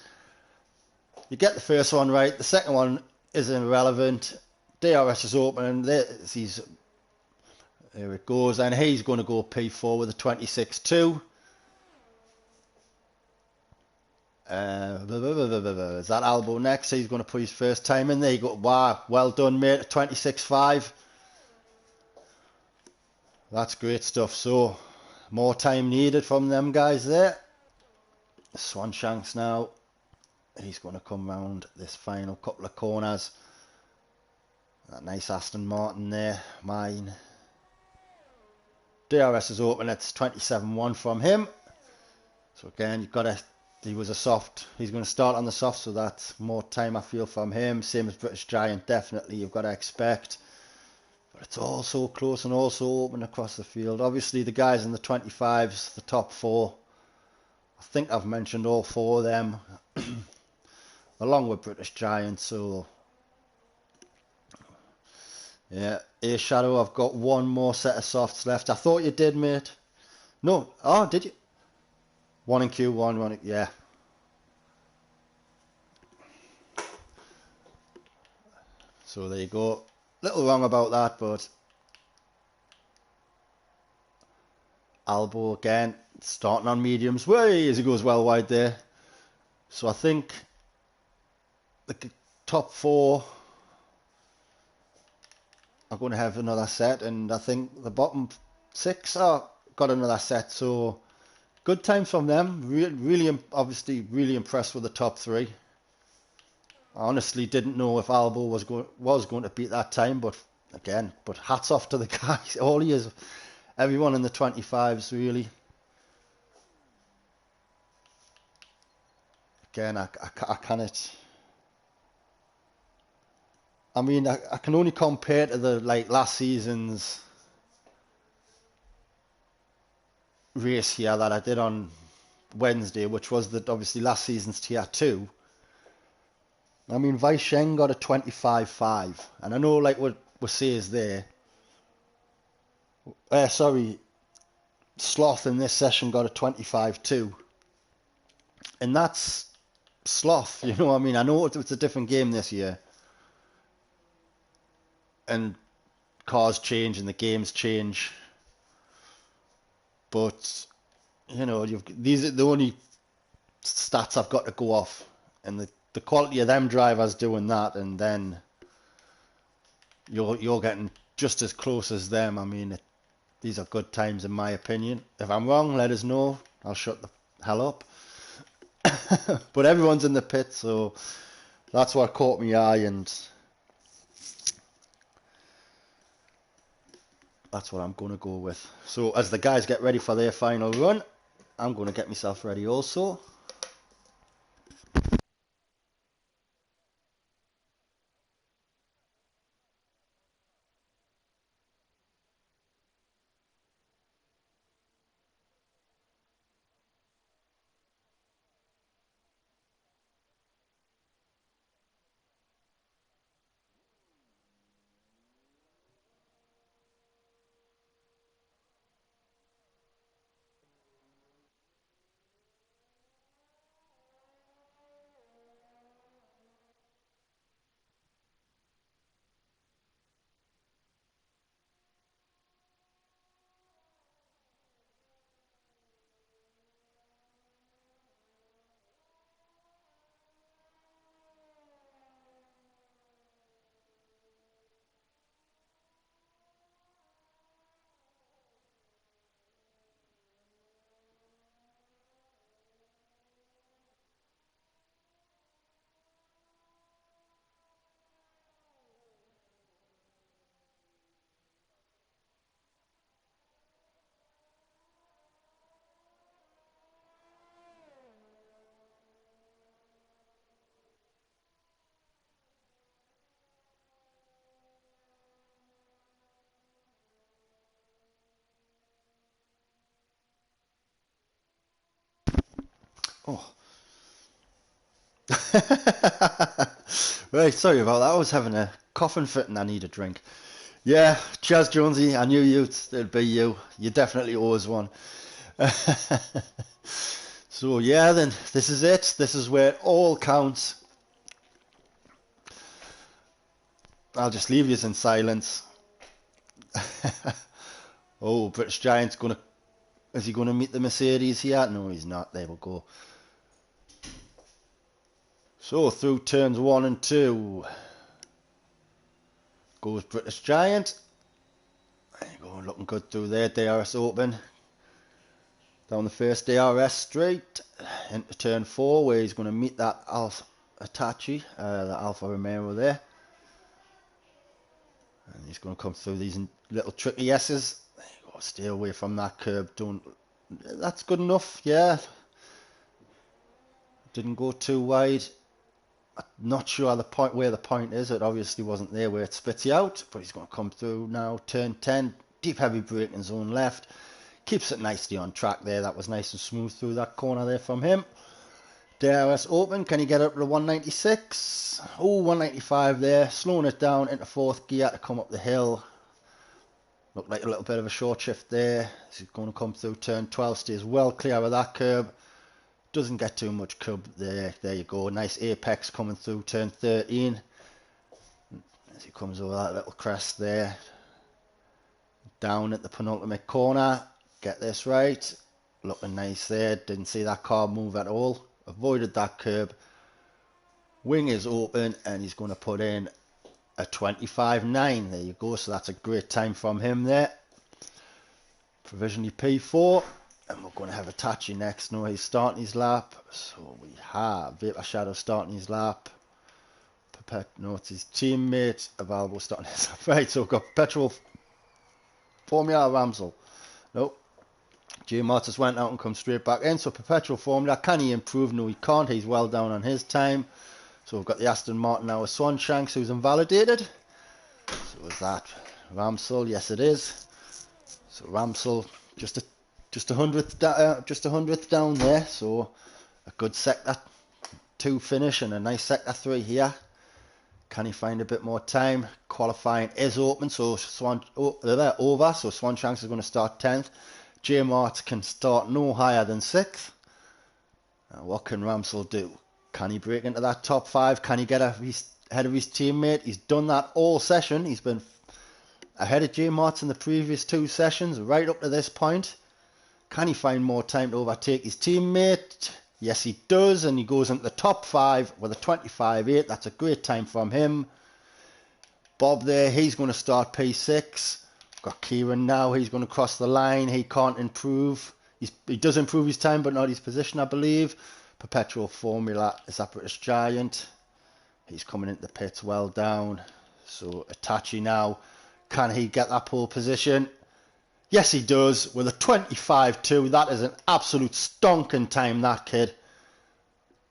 You get the first one right. The second one is irrelevant. DRS is open and there it goes. And he's going to go P4 with a 26.2. Is that Albo next? He's going to put his first time in there. You go, wow, well done, mate. 26.5. That's great stuff. So, more time needed from them guys there. Swanshanks now. He's going to come round this final couple of corners. That nice Aston Martin there. Mine. DRS is open. It's 27.1 from him. So again, you've got to... He was a soft. He's going to start on the soft, so that's more time I feel from him. Same as British Giant, definitely. You've got to expect. But it's all so close and all so open across the field. Obviously, the guys in the 25s, the top four, I think I've mentioned all four of them, along with British Giant. So, yeah, A Shadow, I've got one more set of softs left. I thought you did, mate. No, oh, did you? One in Q1, one in, yeah. So there you go. Little wrong about that, but Albo again starting on mediums way as he goes well wide there. So I think the top four are going to have another set, and I think the bottom six are got another set. So good times from them. Really obviously really impressed with the top three. I honestly didn't know if Albo was going to beat that time, but again, but hats off to the guys. All he is, everyone in the 25s really. Again, I cannot. I mean, I can only compare to the last season's race here that I did on Wednesday, which was obviously last season's tier 2. I mean, Vaisheng got a 25.5, and I know like what says there. Sorry, Sloth in this session got a 25.2, and that's Sloth. You know what I mean? I know it's a different game this year, and cars change and the games change, but you know, these are the only stats I've got to go off, and the quality of them drivers doing that, and then you're getting just as close as them. I mean, these are good times in my opinion. If I'm wrong, let us know. I'll shut the hell up. But everyone's in the pit, so that's what caught my eye, and that's what I'm going to go with. So as the guys get ready for their final run, I'm going to get myself ready also. Oh. Right, sorry about that. I was having a coughing fit and I need a drink. Yeah, Chaz Jonesy, I knew it'd be you. You definitely owe us one. So yeah, then this is it. This is where it all counts. I'll just leave you in silence. Oh, British Giant's is he gonna meet the Mercedes here? No, he's not. There we go. So through turns 1 and 2 goes British Giant. There you go, looking good through there. DRS open. Down the first DRS straight into turn 4 where he's going to meet that Alfa Apache, the Alfa Romeo there. And he's going to come through these little tricky S's. There you go, stay away from that curb. That's good enough, yeah. Didn't go too wide. I'm not sure where the point is. It obviously wasn't there where it spits you out, but he's going to come through now. Turn 10, deep heavy braking zone left. Keeps it nicely on track there. That was nice and smooth through that corner there from him. DRS open. Can he get up to 196? Oh, 195 there. Slowing it down into 4th gear to come up the hill. Looked like a little bit of a short shift there. He's going to come through turn 12. Stays well clear of that curb. Doesn't get too much curb there. There you go. Nice apex coming through turn 13. As he comes over that little crest there. Down at the penultimate corner. Get this right. Looking nice there. Didn't see that car move at all. Avoided that curb. Wing is open and he's going to put in a 25.9. There you go. So that's a great time from him there. Provisionally P4. And we're going to have Apache next. No, he's starting his lap. So we have Vapor Shadow starting his lap. No, it's his teammate of Albo starting his up. Right, so we've got Perpetual Formula Ramsel. Nope. J Martis went out and come straight back in. So Perpetual Formula, can he improve? No, he can't. He's well down on his time. So we've got the Aston Martin now with Swanshanks, who's invalidated. So is that Ramsel? Yes, it is. So Ramsel just a hundredth down there. So a good sector 2 finish and a nice sector 3 here. Can he find a bit more time? Qualifying is open, so they're over. So Swanshanks is going to start 10th. J Mart can start no higher than 6th. Now what can Ramsel do? Can he break into that top 5? Can he get ahead of his teammate? He's done that all session. He's been ahead of J Mart in the previous 2 sessions, right up to this point. Can he find more time to overtake his teammate? Yes, he does, and he goes into the top 5 with a 25.8. That's a great time from him. Bob there, he's going to start P6. Got Kieran now, he's going to cross the line. He can't improve. He does improve his time, but not his position, I believe. Perpetual Formula is that British Giant. He's coming into the pits well down. So Itachi now, can he get that pole position? Yes, he does, with a 25.2. That is an absolute stonking time, that kid.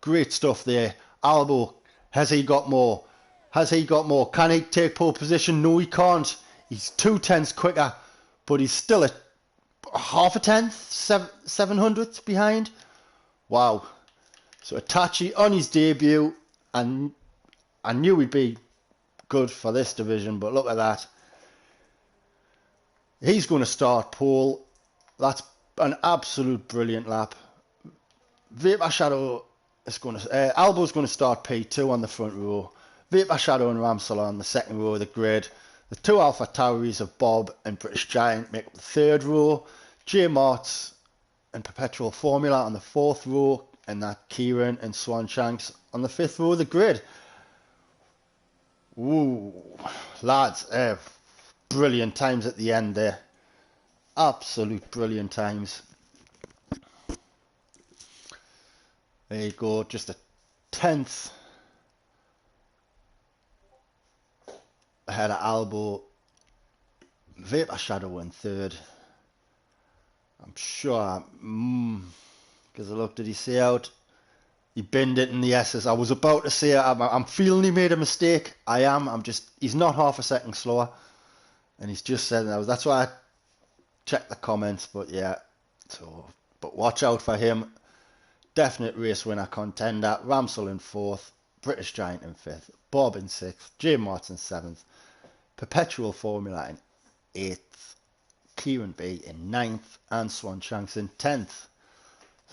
Great stuff there. Albo, has he got more? Has he got more? Can he take pole position? No, he can't. He's 2/10ths quicker, but he's still a half a tenth, 700th behind. Wow. So Itachi on his debut, and I knew he'd be good for this division, but look at that. He's going to start pole. That's an absolute brilliant lap. Vapor Shadow is going to... Albo's going to start P2 on the front row. Vapor Shadow and Ramsel on the second row of the grid. The 2 Alpha Tauris of Bob and British Giant make up the third row. J Marts and Perpetual Formula on the fourth row. And that Kieran and Swanshanks on the fifth row of the grid. Ooh, lads, brilliant times at the end there. Absolute brilliant times. There you go, just a 10th ahead of Albo. Vapor Shadow in third. I'm sure, because I looked at his say out. He binned it in the S's. I was about to say, I'm feeling he made a mistake. I am. He's not half a second slower. And he's just said that. That's why I checked the comments. But yeah, but watch out for him. Definite race winner contender. Ramsel in 4th. British Giant in 5th. Bob in 6th. J Martin 7th. Perpetual Formula in 8th. Kieran B in 9th. And Swanshanks in 10th.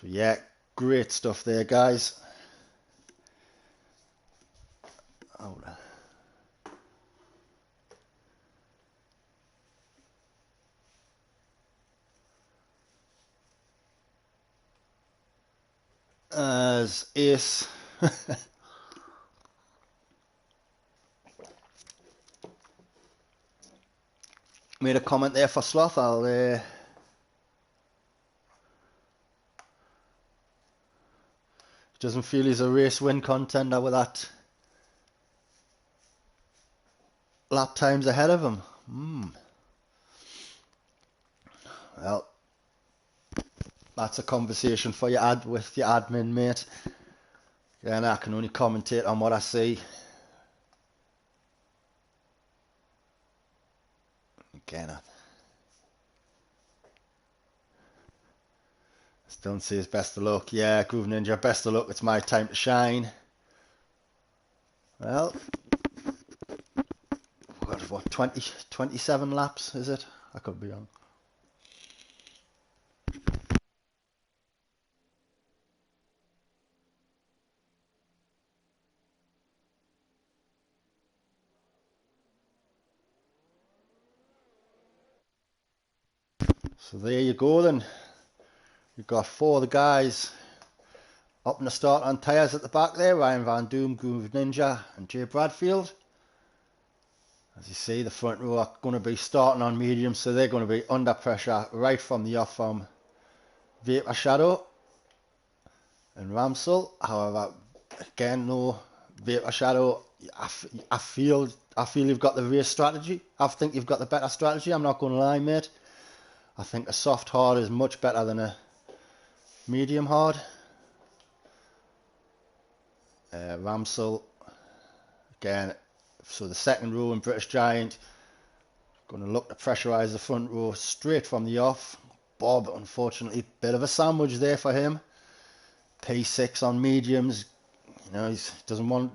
So yeah, great stuff there, guys. As Ace made a comment there for Sloth, doesn't feel he's a race win contender with that lap times ahead of him. Well, that's a conversation for your with your admin, mate. Yeah, and I can only commentate on what I see. Again, I still see his best of luck. Yeah, Groove Ninja, best of luck. It's my time to shine. Well, what, 27 laps, is it? I could be wrong. So there you go then. You've got 4 of the guys up in the start on tyres at the back there. Ryan Van Doom, Groove Ninja and Jay Bradfield. As you see, the front row are going to be starting on medium, so they're going to be under pressure right from the off from Vapor Shadow and Ramsel. However, again, no Vapor Shadow, I feel you've got the race strategy. I think you've got the better strategy. I'm not going to lie, mate. I think a soft hard is much better than a medium hard. Ramsell, again, so the second row in British Giant, going to look to pressurise the front row straight from the off. Bob, unfortunately, bit of a sandwich there for him. P6 on mediums. You know, he doesn't want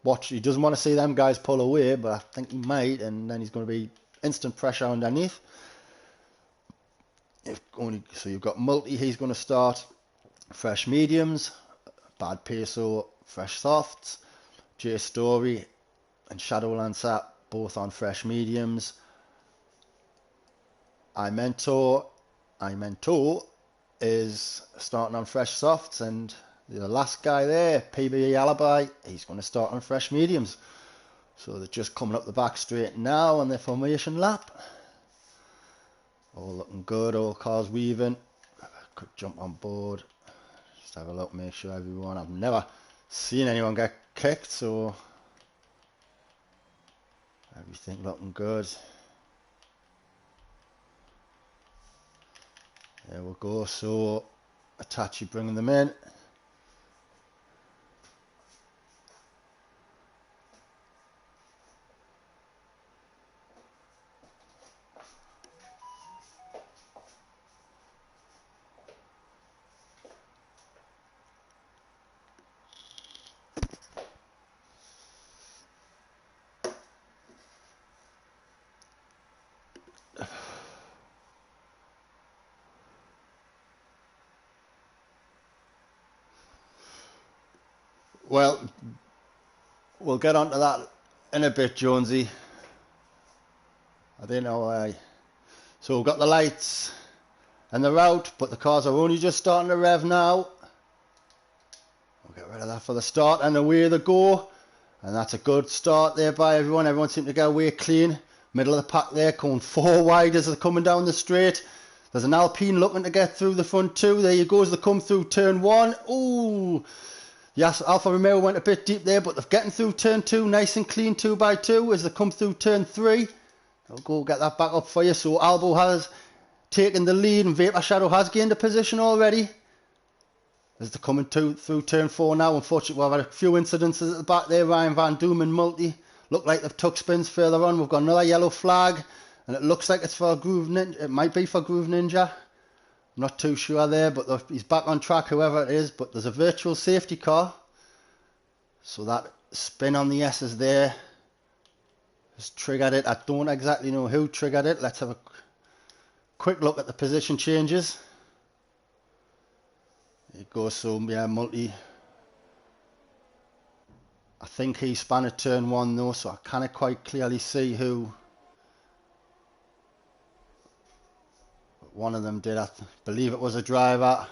to see them guys pull away, but I think he might, and then he's going to be instant pressure underneath. So you've got Multi, he's going to start fresh mediums. Bad Peso, fresh softs. J Story and Shadowlancer both on fresh mediums. Imento is starting on fresh softs, and the last guy there, PBE Alibi, he's going to start on fresh mediums. So they're just coming up the back straight now on their formation lap. All looking good, all cars weaving. Quick jump on board. Just have a look, make sure everyone, I've never seen anyone get kicked, so everything looking good. There we go, so Atachi bringing them in. Well, we'll get onto that in a bit, Jonesy. I don't know why. So we've got the lights and the route, but the cars are only just starting to rev now. We'll get rid of that for the start, and away they go. And that's a good start there by everyone. Everyone seemed to get away clean. Middle of the pack there, going 4 wide as they're coming down the straight. There's an Alpine looking to get through the front two. There you go as they come through turn 1. Ooh. Yes, Alfa Romeo went a bit deep there, but they're getting through turn 2 nice and clean 2x2 as they come through turn 3. I'll go get that back up for you. So Albo has taken the lead and Vapor Shadow has gained a position already. As they're coming through turn 4 now, unfortunately we've had a few incidences at the back there. Ryan Van Doom and Multi look like they've took spins further on. We've got another yellow flag, and it looks like it's for Groove Ninja. It might be for Groove Ninja. I'm not too sure there, but he's back on track, whoever it is. But there's a virtual safety car. So that spin on the S's there has triggered it. I don't exactly know who triggered it. Let's have a quick look at the position changes. There you go, so yeah, Multi. I think he span at turn 1 though, so I can't quite clearly see who. One of them did, I believe it was a driver.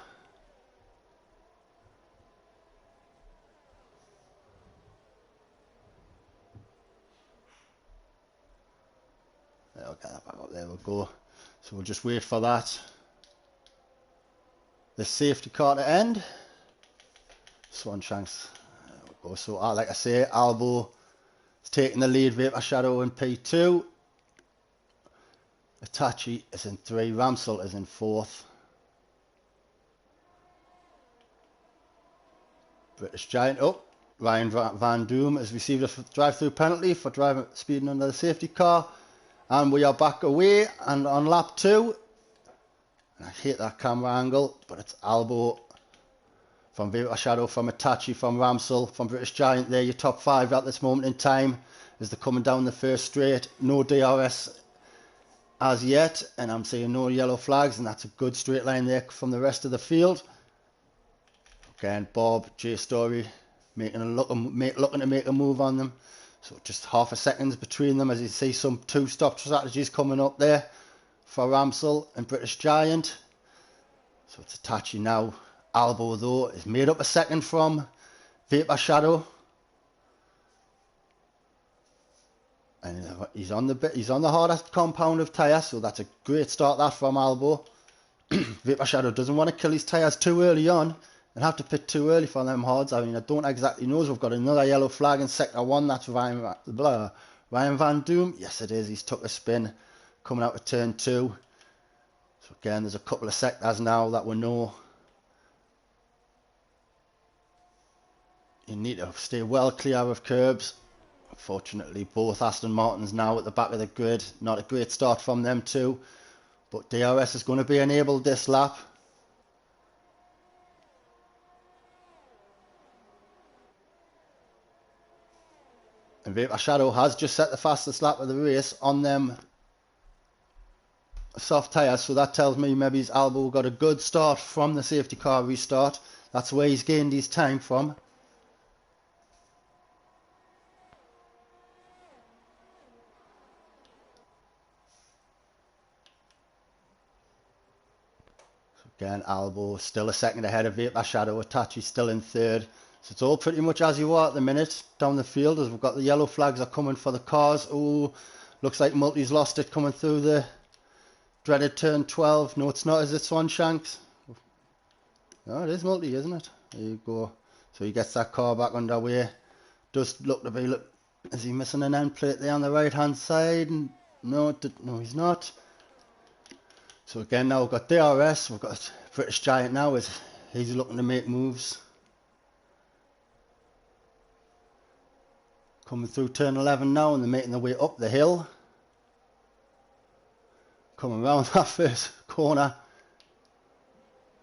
I'll get that back up, there we go. So we'll just wait for that. The safety car to end. Swanshanks. There we go. So like I say, Albo is taking the lead, Vapor Shadow in P2. Itachi is in 3, Ramsell is in 4th. British Giant, Ryan Van Doom has received a drive-through penalty for speeding under the safety car. And we are back away and on lap 2. And I hate that camera angle, but it's Albo from Vapor Shadow, from Itachi, from Ramsell, from British Giant. They're your top 5 at this moment in time as they're coming down the first straight. No DRS as yet, and I'm seeing no yellow flags, and that's a good straight line there from the rest of the field. Again, Bob, J Story looking to make a move on them. So just half a second between them as you see some 2-stop strategies coming up there for Ramsell and British Giant. So it's Itachi now. Albo though is made up a second from Vapor Shadow. And he's on the hardest compound of tyres, so that's a great start that from Albo. Vapor Shadow doesn't want to kill his tyres too early on. I'll have to pit too early for them odds. I mean, I don't exactly know. We've got another yellow flag in sector 1. That's Ryan Van Doom. Yes, it is. He's took a spin coming out of turn 2. So again, there's a couple of sectors now that we know you need to stay well clear of curbs. Unfortunately, both Aston Martins now at the back of the grid. Not a great start from them too. But DRS is going to be enabled this lap. And Vapor Shadow has just set the fastest lap of the race on them soft tyres, so that tells me maybe his Albo got a good start from the safety car restart. That's where he's gained his time from. So again, Albo still a second ahead of Vapor Shadow. Itachi's still in third. So it's all pretty much as you are at the minute down the field, as we've got the yellow flags are coming for the cars. Oh, looks like Multi's lost it coming through the dreaded turn 12. No, it's not, is it, Swanshanks? No, it is Multi, isn't it? There you go. So he gets that car back underway. Does look to be, look, is he missing an end plate there on the right hand side? No, no, he's not. So again, now we've got DRS, we've got British Giant now, he's looking to make moves. Coming through turn 11 now, and they're making their way up the hill. Coming around that first corner.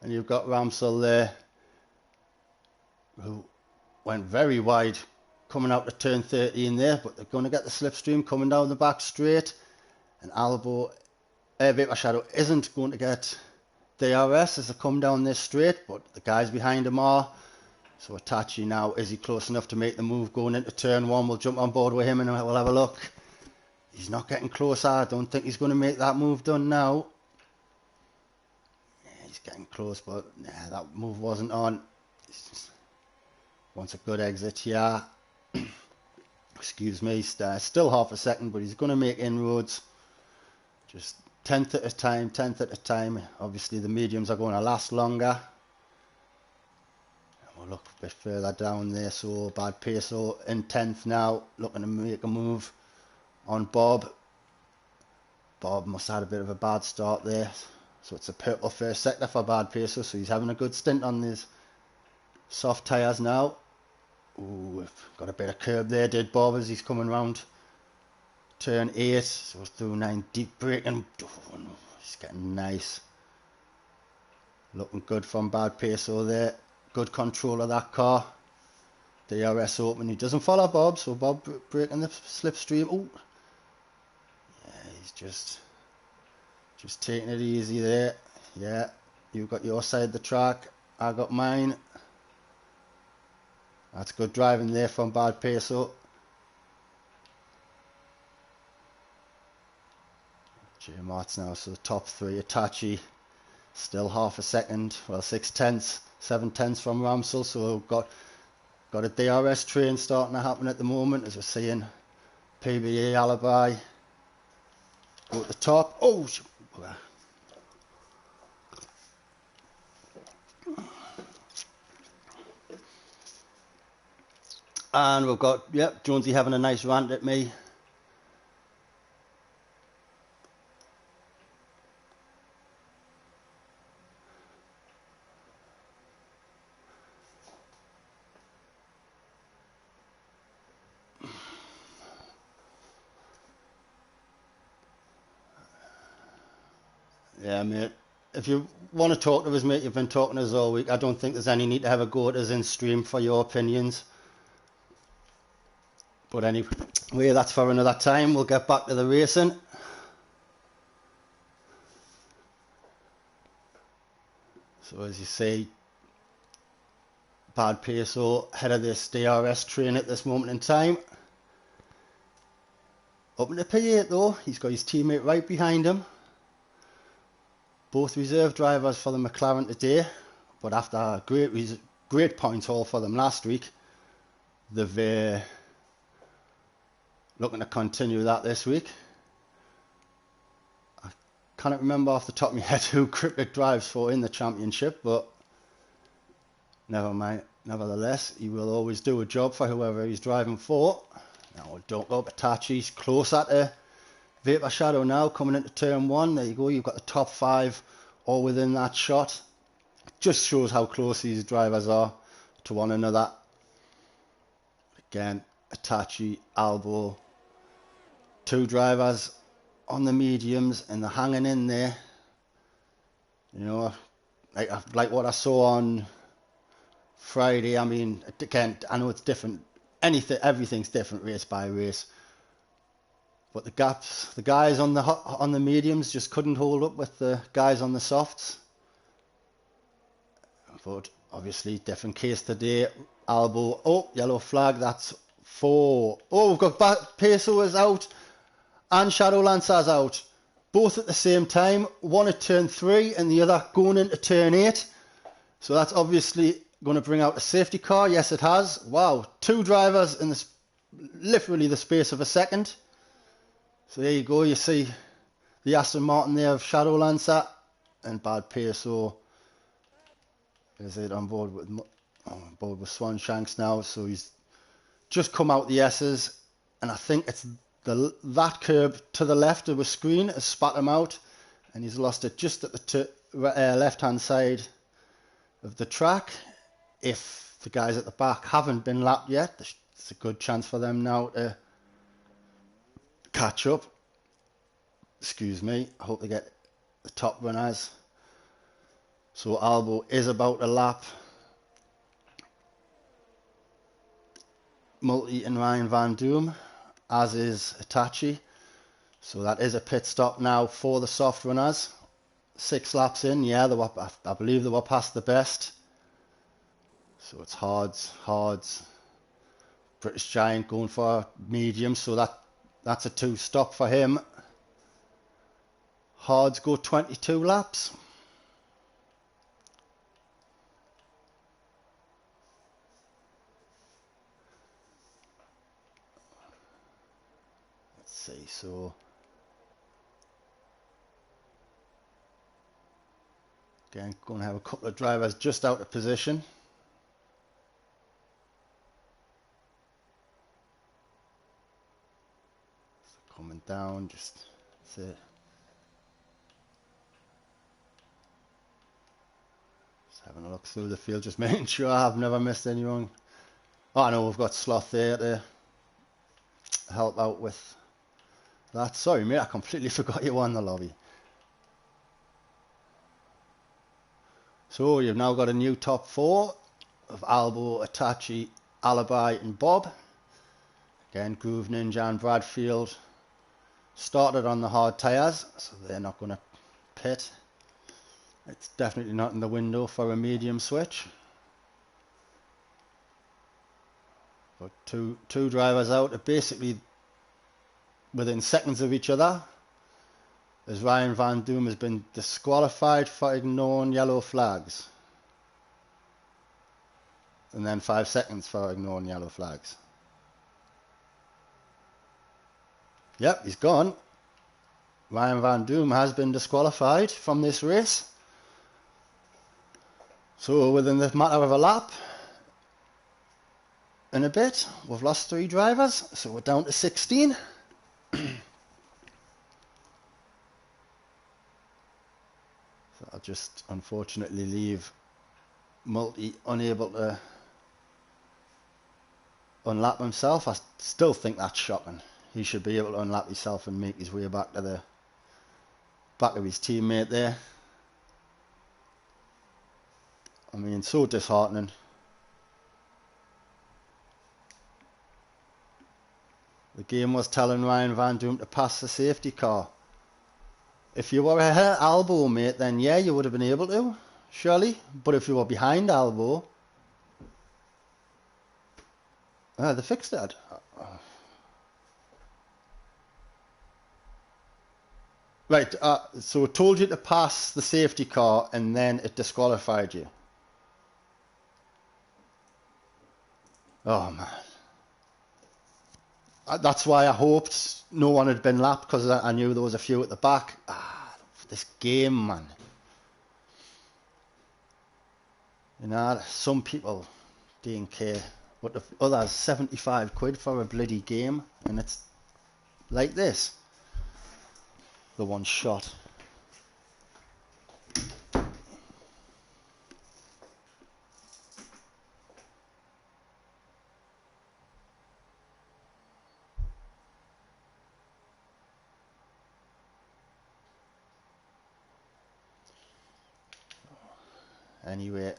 And you've got Ramsell there, who went very wide coming out to turn 13 there, but they're going to get the slipstream coming down the back straight. And Albo, Vapor Shadow isn't going to get DRS as they come down this straight, but the guys behind him are. So Itachi now, is he close enough to make the move going into turn 1? We'll jump on board with him and we'll have a look. He's not getting closer. I don't think he's going to make that move done now. Yeah, he's getting close, but nah, that move wasn't on. Wants a good exit here. Excuse me, still half a second, but he's going to make inroads. Just 10th at a time, 10th at a time. Obviously the mediums are going to last longer. We'll look a bit further down there. So Bad Peso in 10th now, looking to make a move on Bob. Bob must have had a bit of a bad start there. So it's a purple first sector for Bad Peso, so he's having a good stint on these soft tyres now. Ooh, got a bit of curb there, did Bob, as he's coming round turn 8. So through 9, deep braking. Oh, no, he's getting nice. Looking good from Bad Peso there. Good control of that car. DRS open. He doesn't follow Bob, so Bob breaking the slipstream. Oh, yeah, he's just taking it easy there. Yeah, you've got your side of the track. I got mine. That's good driving there from Bad Peso. J Mart's now, so the top 3. Itachi still half a second. Well, 6/10, 7/10 from Ramsell. So we've got a DRS train starting to happen at the moment, as we're seeing PBA Alibi go at the top. Oh, and we've got, yep, Jonesy having a nice rant at me. Yeah, mate. If you want to talk to us, mate, you've been talking to us all week. I don't think there's any need to have a go at us in stream for your opinions. But anyway, that's for another time. We'll get back to the racing. So as you see, Bad Peso head of this DRS train at this moment in time. Up into P8 though, he's got his teammate right behind him. Both reserve drivers for the McLaren today, but after a great point haul for them last week, they've looking to continue that this week. I cannot remember off the top of my head who Cryptic drives for in the championship, but Nevertheless, he will always do a job for whoever he's driving for. Now, don't go up Itachi's closer to Vapor Shadow now, coming into turn 1. There you go, you've got the top 5 all within that shot. Just shows how close these drivers are to one another. Again, Itachi, Albo, 2 drivers on the mediums, and they're hanging in there. You know, like what I saw on Friday. I mean, again, I know it's different. Everything's different race by race. But the guys on the mediums just couldn't hold up with the guys on the softs. But obviously, different case today. Albo, oh, yellow flag, that's 4. Oh, we've got Peso is out and Shadow Lancer's out. Both at the same time, one at turn 3 and the other going into turn 8. So that's obviously going to bring out a safety car. Yes, it has. Wow, 2 drivers in literally the space of a second. So there you go, you see the Aston Martin there of Shadow Lancer and Bad Peso is it on board with Swan Shanks now. So he's just come out the S's, and I think it's that curb to the left of the screen has spat him out, and he's lost it just at the left hand side of the track. If the guys at the back haven't been lapped yet, it's a good chance for them now to catch up. Excuse me, I hope they get the top runners. So Albo is about to lap Multi and Ryan Van Doom, as is Itachi. So that is a pit stop now for the soft runners. 6 laps in, yeah, I believe they were past the best. So it's Hards, British Giant going for medium, so that's a 2 stop for him. Hards go 22 laps. Let's see, so again, going to have a couple of drivers just out of position. So coming down, just that's it. Just having a look through the field, just making sure I've never missed anyone. Oh, I know we've got Sloth there to help out with that. Sorry, mate, I completely forgot you were in the lobby. So you've now got a new top 4 of Albo, Itachi, Alibi and Bob. Again, Groove Ninja and Bradfield started on the hard tyres, so they're not going to pit. It's definitely not in the window for a medium switch. But two drivers out are basically within seconds of each other, as Ryan Van Doom has been disqualified for ignoring yellow flags. And then 5 seconds for ignoring yellow flags. Yep, he's gone. Ryan Van Doom has been disqualified from this race. So within the matter of a lap and a bit, we've lost 3 drivers, so we're down to 16. So I'll just unfortunately leave Multi unable to unlap himself. I still think that's shocking. He should be able to unlap himself and make his way back to the back of his teammate there. I mean, so disheartening. The game was telling Ryan Van Doom to pass the safety car. If you were ahead of Albo, mate, then yeah, you would have been able to, surely. But if you were behind Albo, they fixed it. Right, so it told you to pass the safety car and then it disqualified you. Oh, man. That's why I hoped no one had been lapped, because I knew there was a few at the back. This game, man. You know, some people didn't care, but the others 75 quid for a bloody game, and it's like this. The one shot. Anyway,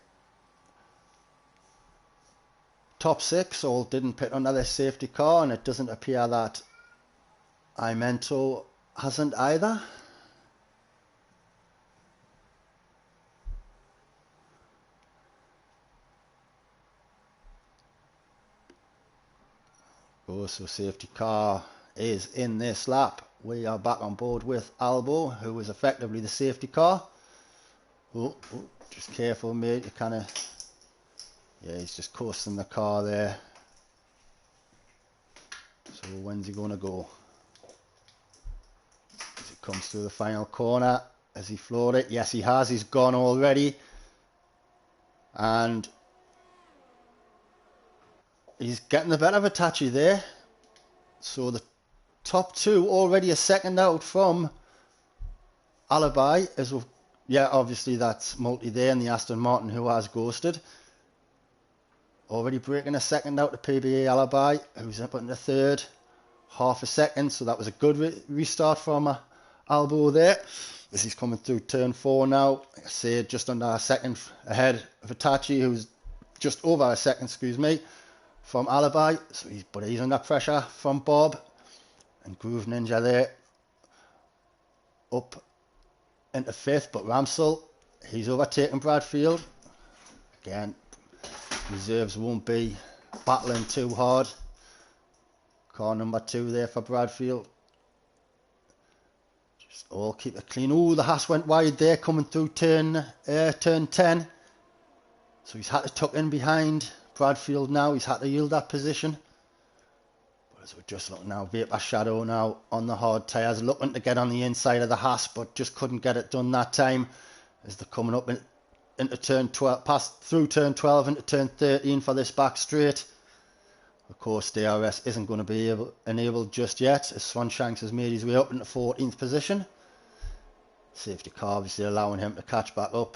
top 6 all didn't pit under their safety car, and it doesn't appear that Imento hasn't either. Oh, so safety car is in this lap. We are back on board with Albo, who was effectively the safety car. Oh, just careful, mate. You kind of... Yeah, he's just coasting the car there. So when's he going to go? As he comes through the final corner, has he floored it? Yes, he has. He's gone already. And he's getting the better of Hitachi there. So the top 2 already a second out from Alibi. As well. Yeah, obviously that's Multi there and the Aston Martin who has ghosted. Already breaking a second out to PBA Alibi, who's up in the third. Half a second, so that was a good restart from Albo there. As he's coming through turn 4 now, like I say, just under a second ahead of Hitachi, who's just over a second, excuse me, from Alibi. So he's under pressure from Bob. And Groove Ninja there, up into 5th, but Ramsell, he's overtaken Bradfield. Again, reserves won't be battling too hard. Car number 2 there for Bradfield. Just all keep it clean. Oh, the Haas went wide there coming through turn 10. So he's had to tuck in behind Bradfield now. He's had to yield that position. But as we're just looking now, Vapor Shadow now on the hard tyres, looking to get on the inside of the Haas, but just couldn't get it done that time. As they're coming up into turn 12, through turn 12 into turn 13 for this back straight. Of course, DRS isn't going to be enabled just yet, as Swanshanks has made his way up into 14th position. Safety car obviously allowing him to catch back up.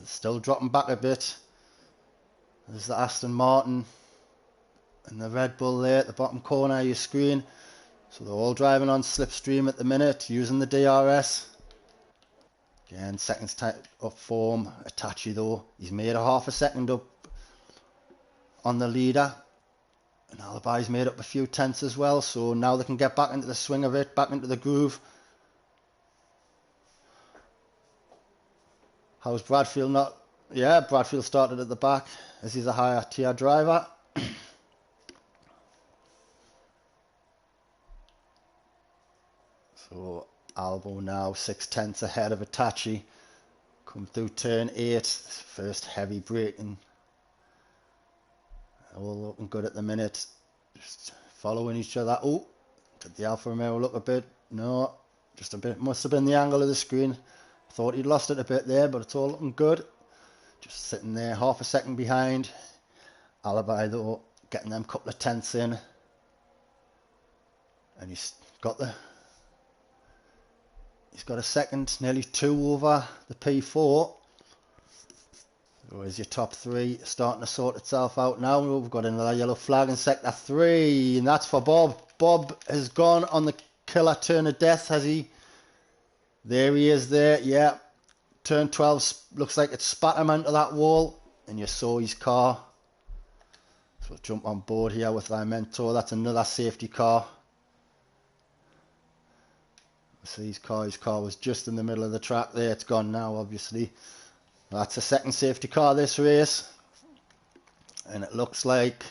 Still dropping back a bit. There's the Aston Martin and the Red Bull there at the bottom corner of your screen. So they're all driving on slipstream at the minute, using the DRS. Again, seconds type up form. Hitachi though, he's made a half a second up on the leader. And Alibi's made up a few tenths as well, so now they can get back into the swing of it, back into the groove. How's Bradfield not? Yeah, Bradfield started at the back as he's a higher tier driver. So Albo now 6 tenths ahead of Hitachi. Come through turn 8, first heavy braking. All looking good at the minute. Just following each other. Oh, did the Alfa Romeo look a bit? No, just a bit. Must have been the angle of the screen. Thought he'd lost it a bit there, but it's all looking good. Just sitting there, half a second behind. Alibi though, getting them couple of tenths in. And he's got a second, nearly 2 over the P4. So is your top 3 starting to sort itself out now. We've got another yellow flag in sector 3, and that's for Bob. Bob has gone on the killer turn of death, has he? There he is there, yeah. Turn 12 looks like it spat him into that wall, and you saw his car. So we'll jump on board here with Imento. That's another safety car. See his car was just in the middle of the track there. It's gone now, obviously. That's a second safety car this race, and it looks like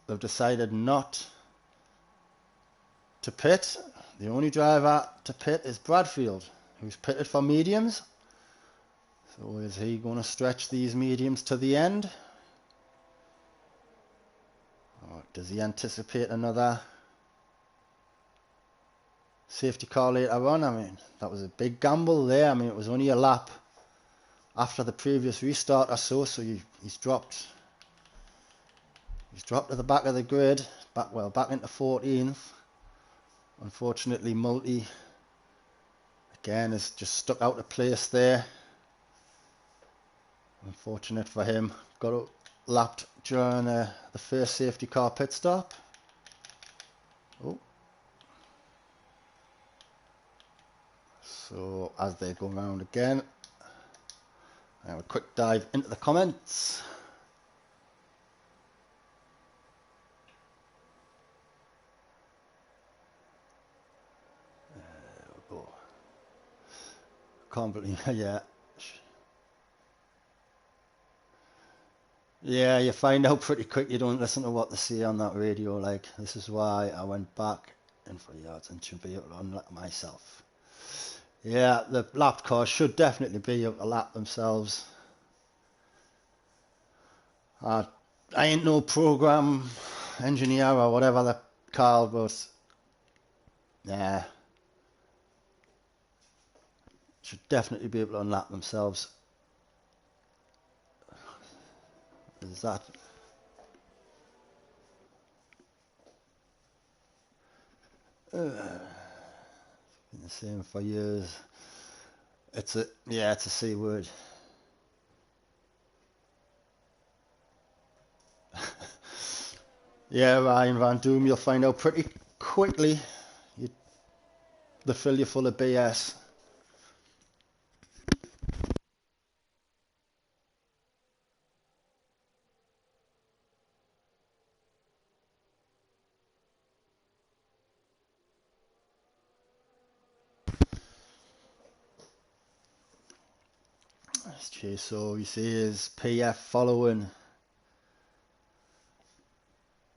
they've decided not to pit. The only driver to pit is Bradfield, who's pitted for mediums. So is he going to stretch these mediums to the end, or does he anticipate another safety car later on? I mean, that was a big gamble there. I mean, it was only a lap after the previous restart or so. So he's dropped to the back of the grid, back into 14th. Unfortunately, Multi again is just stuck out of place there. Unfortunate for him. Got lapped during the first safety car pit stop. Oh. So as they go around again, I have a quick dive into the comments. There we go. Can't believe, yeah. Yeah, you find out pretty quick you don't listen to what they say on that radio. Like, this is why I went back in for the yards and should be able to unlap myself. Yeah, the lapped cars should definitely be able to lap themselves. I ain't no program engineer or whatever they're called, but yeah, should definitely be able to unlap themselves. Is that? Been the same for years. It's a C word. Yeah, Ryan Van Doom, you'll find out pretty quickly. They fill you full of BS. So you see his PF following,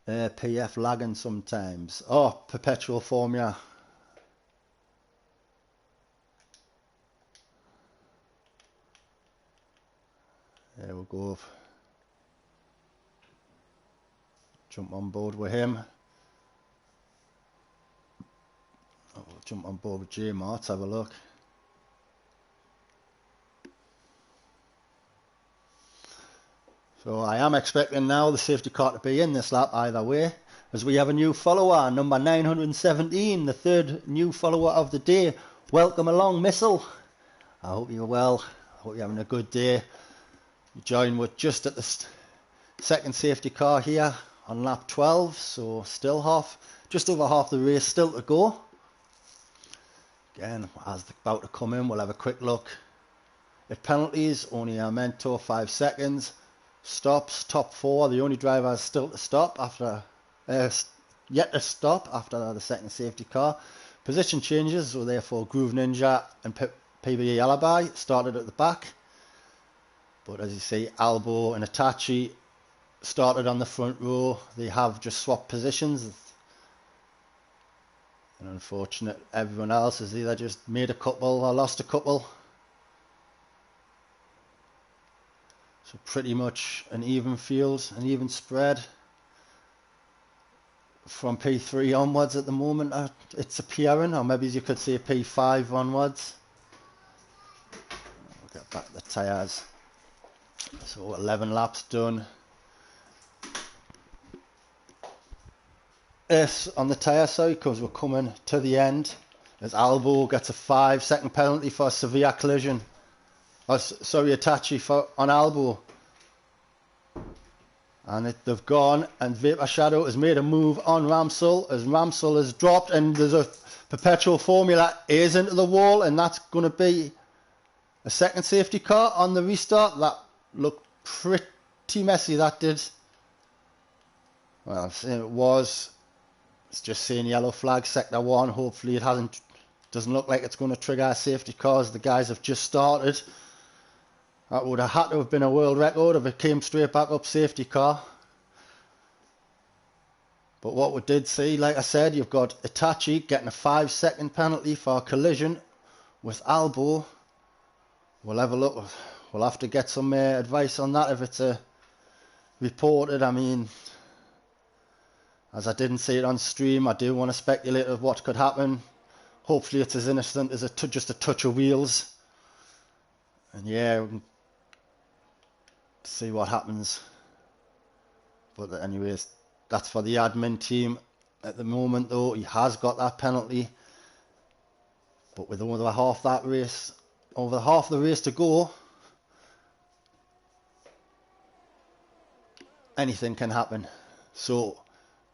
PF lagging sometimes. Oh, perpetual formula. There we go. Jump on board with him. Oh, we'll jump on board with J-Mart, let's have a look. So I am expecting now the safety car to be in this lap either way, as we have a new follower, number 917, the third new follower of the day. Welcome along, Missile. I hope you're well. I hope you're having a good day. You join with just at the second safety car here on lap 12, so still just over half the race still to go. Again, as they're about to come in, we'll have a quick look at penalties. Only Armento 5 seconds. Stops, top 4, the only driver still to stop after yet to stop after the second safety car. Position changes, so therefore Groove Ninja and PBE Alibi started at the back, but as you see, Albo and Itachi started on the front row. They have just swapped positions, and unfortunate everyone else has either just made a couple or lost a couple. So pretty much an even field, an even spread from P3 onwards at the moment. It's appearing, or maybe you could say P5 onwards. We'll get back the tyres. So 11 laps done. This on the tyre side, because we're coming to the end, as Albo gets a 5-second penalty for a severe collision. Oh, sorry, Itachi on Albo. And they've gone, and Vapor Shadow has made a move on Ramsel, as Ramsel has dropped, and there's a perpetual formula is into the wall, and that's going to be a second safety car on the restart. That looked pretty messy, that did. Well, it was. It's just saying yellow flag, sector 1. Hopefully it doesn't look like it's going to trigger a safety car, as the guys have just started. That would have had to have been a world record if it came straight back up safety car. But what we did see, like I said, you've got Itachi getting a 5-second penalty for a collision with Albo. We'll have a look. We'll have to get some advice on that if it's reported. I mean, as I didn't see it on stream, I do want to speculate of what could happen. Hopefully it's as innocent as just a touch of wheels. And yeah, to see what happens. But anyways, that's for the admin team. At the moment though, he has got that penalty. But with over half the race to go, anything can happen. So,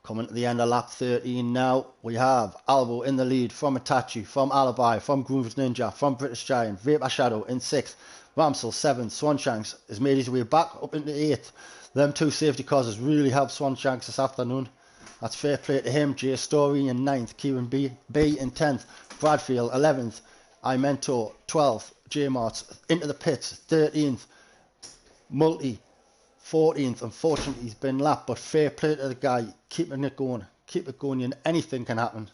coming to the end of lap 13 now, we have Albo in the lead from Itachi, from Alibi, from Grooves Ninja, from British Giant, Vapor Shadow in 6th, Ramsel 7th, Swanshanks has made his way back up into 8th. Them two safety cars has really helped Swanshanks this afternoon. That's fair play to him. Jay Story in 9th, Kieran B in 10th, Bradfield 11th, Imento 12th, J Marts into the pits 13th, Multi 14th. Unfortunately he's been lapped, but fair play to the guy, keeping it going, and anything can happen.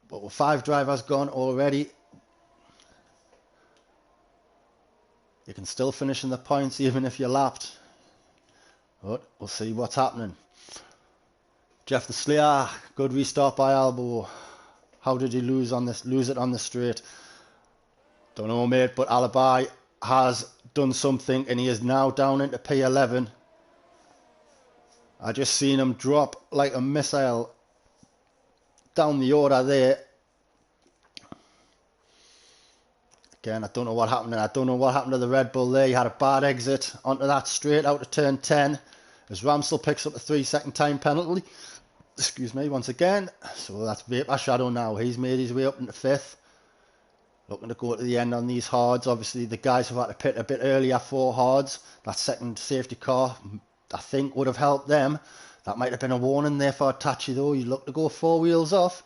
But with 5 drivers gone already, you can still finish in the points even if you're lapped. But we'll see what's happening. Jeff the Slayer, good restart by Albo. How did he lose it on the straight? Don't know, mate, but Alibi has done something and he is now down into P11. I just seen him drop like a missile down the order there. Again, I don't know what happened. I don't know what happened to the Red Bull there. He had a bad exit onto that straight out of turn 10 as Ramsel picks up a 3-second time penalty. Excuse me, once again. So that's Vapor Shadow now. He's made his way up into 5th. Looking to go to the end on these hards. Obviously, the guys have had to pit a bit earlier for hards. That second safety car, I think, would have helped them. That might have been a warning there for Itachi, though. You look to go 4 wheels off.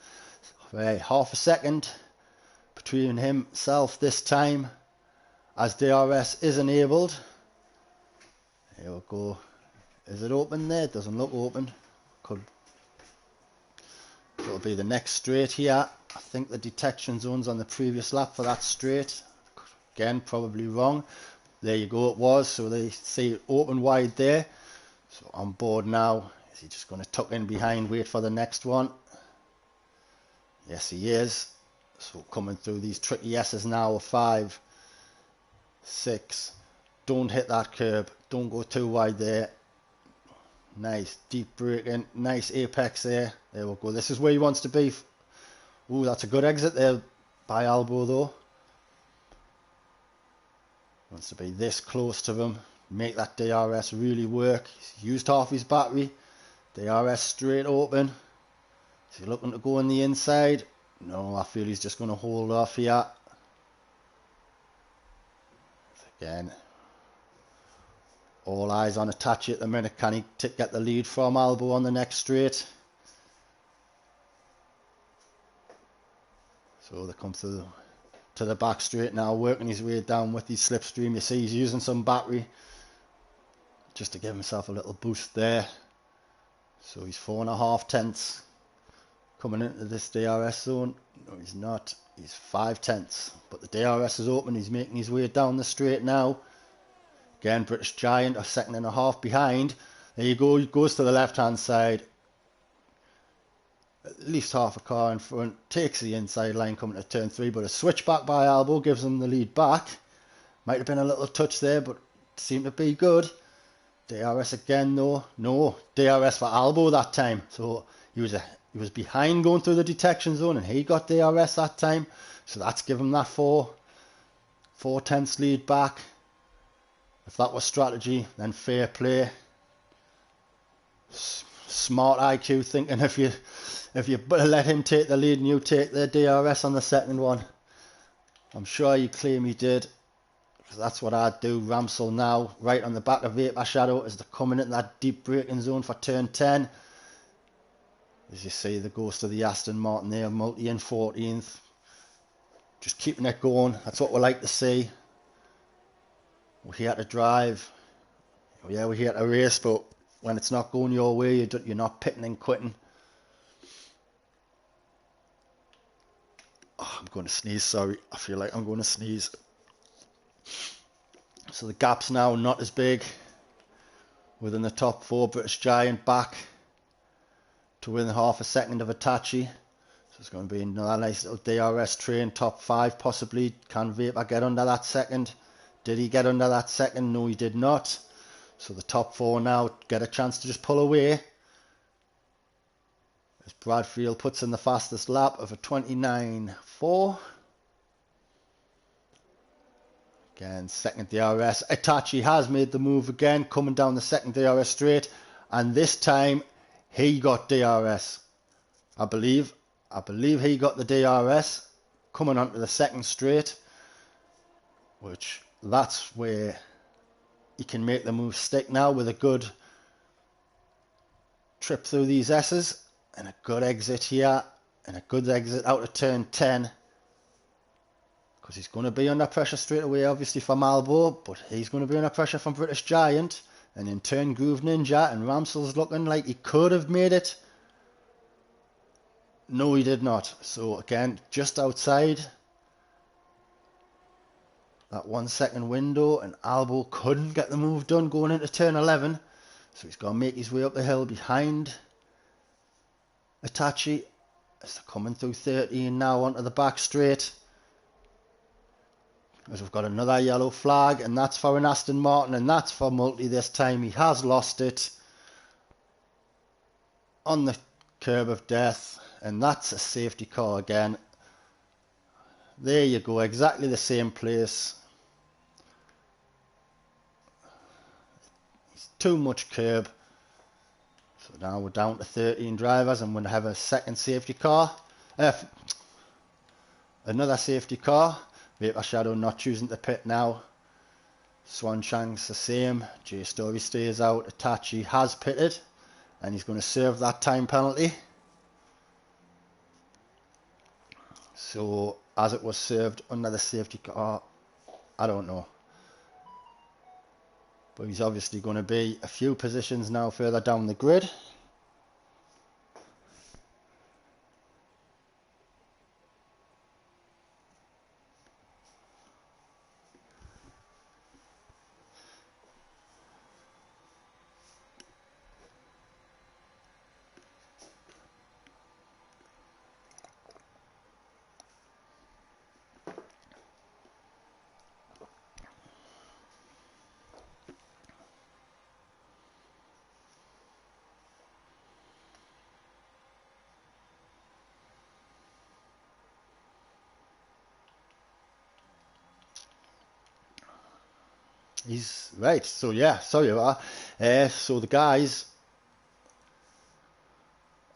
Right, half a second between himself this time as DRS is enabled. Here we go. Is it open there? It doesn't look open. It'll be the next straight here. I think the detection zone's on the previous lap for that straight. Again, probably wrong. There you go, it was. So they see it open wide there. So on board now. Is he just going to tuck in behind, wait for the next one? Yes, he is. So coming through these tricky S's now of 5, 6. Don't hit that curb. Don't go too wide there. Nice deep braking. Nice apex there. There we go. This is where he wants to be. Ooh, that's a good exit there by Albo though. Wants to be this close to them. Make that DRS really work. He's used half his battery. DRS straight open. Is he looking to go on the inside? No, I feel he's just going to hold off here. Again, all eyes on Itachi at the minute. Can he get the lead from Albo on the next straight? So they come through to the back straight now, working his way down with his slipstream. You see he's using some battery just to give himself a little boost there. So he's 4.5 tenths coming into this DRS zone. No, he's not. He's 5 tenths. But the DRS is open. He's making his way down the straight now. Again, British Giant, 1.5 seconds behind. There you go. He goes to the left-hand side. At least half a car in front. Takes the inside line coming to turn 3. But a switchback by Albo gives him the lead back. Might have been a little touch there, but seemed to be good. DRS again though. No, DRS for Albo that time. So he was behind going through the detection zone and he got DRS that time. So that's given him that 4 tenths lead back. If that was strategy, then fair play. Smart IQ thinking if you let him take the lead and you take the DRS on the second one. I'm sure you claim he did. That's what I'd do. Ramsel now right on the back of Vapor Shadow as they're coming into that deep braking zone for turn 10. As you see the ghost of the Aston Martin there, Multi in 14th. Just keeping it going. That's what we like to see. We're here to drive. Yeah, we're here to race, but when it's not going your way, you're not pitting and quitting. Oh, I'm going to sneeze, sorry. I feel like I'm going to sneeze. So the gap's now not as big within the top 4. British Giant back to within 0.5 seconds of Itachi. So it's going to be another nice little DRS train, top 5 possibly. Can Vapor get under that second? Did he get under that second? No, he did not. So the top 4 now get a chance to just pull away. As Bradfield puts in the fastest lap of a 29.4. Again, second DRS. Itachi has made the move again, coming down the second DRS straight. And this time, he got DRS. I believe he got the DRS coming onto the second straight. Which, that's where he can make the move stick now with a good trip through these S's. And a good exit here. And a good exit out of turn 10. Because he's going to be under pressure straight away, obviously, for Malbo. But he's going to be under pressure from British Giant. And in turn, Groove Ninja. And Ramsel's looking like he could have made it. No, he did not. So, again, just outside that 1 second window. And Albo couldn't get the move done going into turn 11. So he's going to make his way up the hill behind Itachi. As they're coming through 13 now onto the back straight. As we've got another yellow flag, and that's for an Aston Martin, and that's for Multi this time. He has lost it on the curb of death, and that's a safety car again. There you go, exactly the same place. It's too much curb. So now we're down to 13 drivers, and we're going to have a second safety car. Another safety car. Vapor Shadow not choosing to pit now. Swanshank's the same. J Story stays out. Itachi has pitted, and he's going to serve that time penalty. So, as it was served under the safety car, I don't know. But he's obviously going to be a few positions now further down the grid. He's right, so yeah, sorry about that. So the guys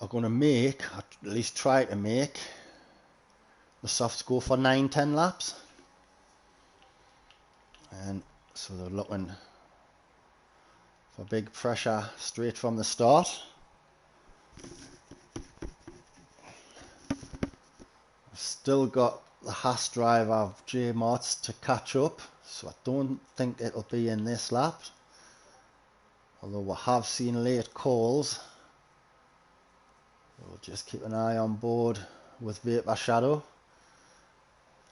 are going to make, or at least try to make, the softs go for 9-10 laps. And so they're looking for big pressure straight from the start. I've still got the Haas driver J Mots to catch up. So I don't think it'll be in this lap. Although we have seen late calls. We'll just keep an eye on board with Vapor Shadow.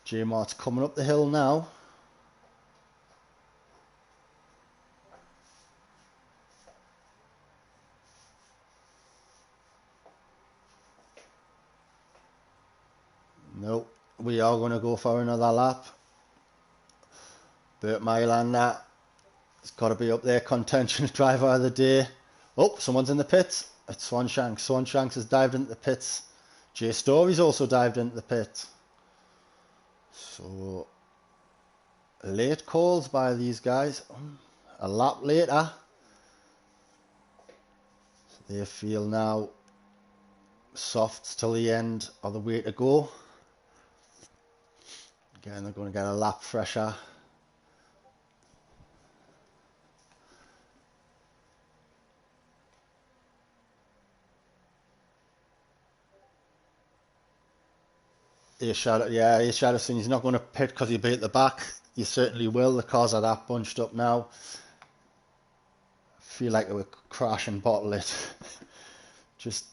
J Mart's coming up the hill now. Nope, we are going to go for another lap. Bert Mylander has got to be up there, contention driver of the day. Oh, someone's in the pits. It's Swanshanks. Swanshanks has dived into the pits. J Story's also dived into the pits. So, late calls by these guys. A lap later. So they feel now softs till the end are the way to go. Again, they're going to get a lap fresher. Shadowson, he's not going to pit because he'll be at the back. You certainly will. The cars are that bunched up now. I feel like it would crash and bottle it. Just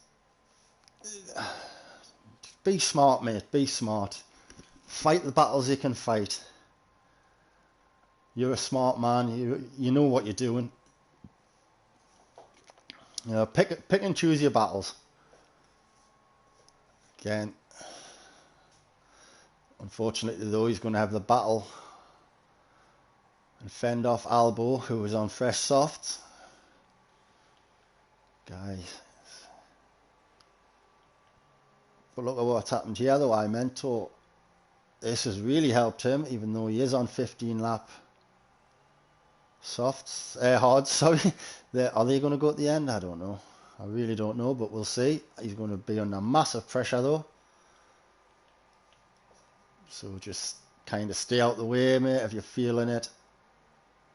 be smart, mate. Be smart. Fight the battles you can fight. You're a smart man. You know what you're doing. You know, pick and choose your battles. Again, Unfortunately though, he's going to have the battle and fend off Albo, who was on fresh softs. Guys. But look at what's happened here though. I Mentor. This has really helped him, even though he is on 15 lap softs, hards, sorry. Are they going to go at the end? I don't know. I really don't know, but we'll see. He's going to be under massive pressure though. So just kind of stay out the way, mate, if you're feeling it.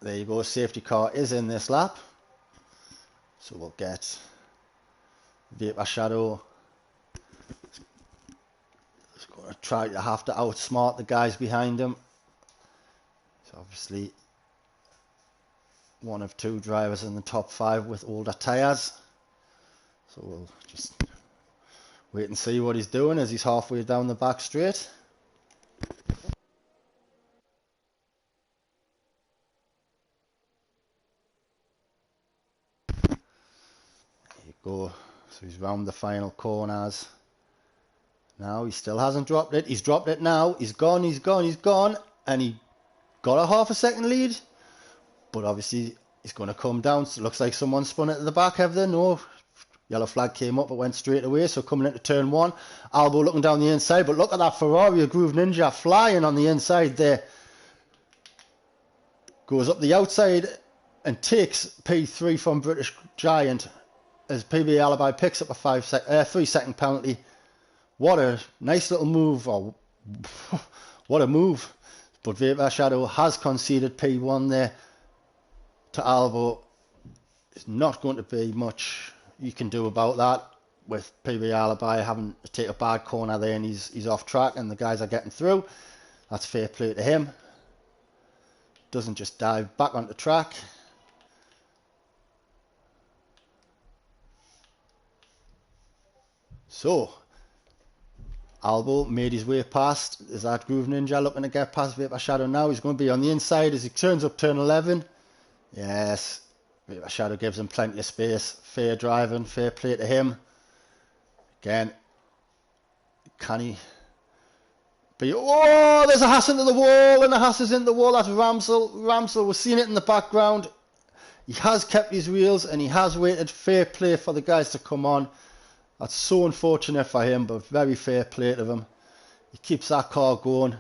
There you go, safety car is in this lap. So we'll get Vapor Shadow. He's going to try to have to outsmart the guys behind him. So obviously one of two drivers in the top 5 with older tyres. So we'll just wait and see what he's doing as he's halfway down the back straight. Go. So he's round the final corners. Now he still hasn't dropped it. He's dropped it now. He's gone, he's gone, he's gone. And he got a half a second lead. But obviously he's going to come down. So it looks like someone spun it at the back, have they? No. Yellow flag came up, it went straight away. So coming into turn 1. Albo looking down the inside. But look at that Ferrari, a Groove Ninja flying on the inside there. Goes up the outside and takes P3 from British Giant. As PB Alibi picks up a 3-second penalty. What a nice little move. What a move. But Vapor Shadow has conceded P1 there to Albo. There's not going to be much you can do about that, with PB Alibi having to take a bad corner there, and he's off track and the guys are getting through. That's fair play to him. Doesn't just dive back onto track. So, Albo made his way past. Is that Groove Ninja looking to get past Vapor Shadow now? He's going to be on the inside as he turns up turn 11. Yes, Vapor Shadow gives him plenty of space. Fair driving, fair play to him. Again, can he be... Oh, there's a Haas into the wall, and the Haas is in the wall. That's Ramsel. Ramsel, we've seen it in the background. He has kept his wheels, and he has waited. Fair play for the guys to come on. That's so unfortunate for him, but very fair play to him. He keeps that car going,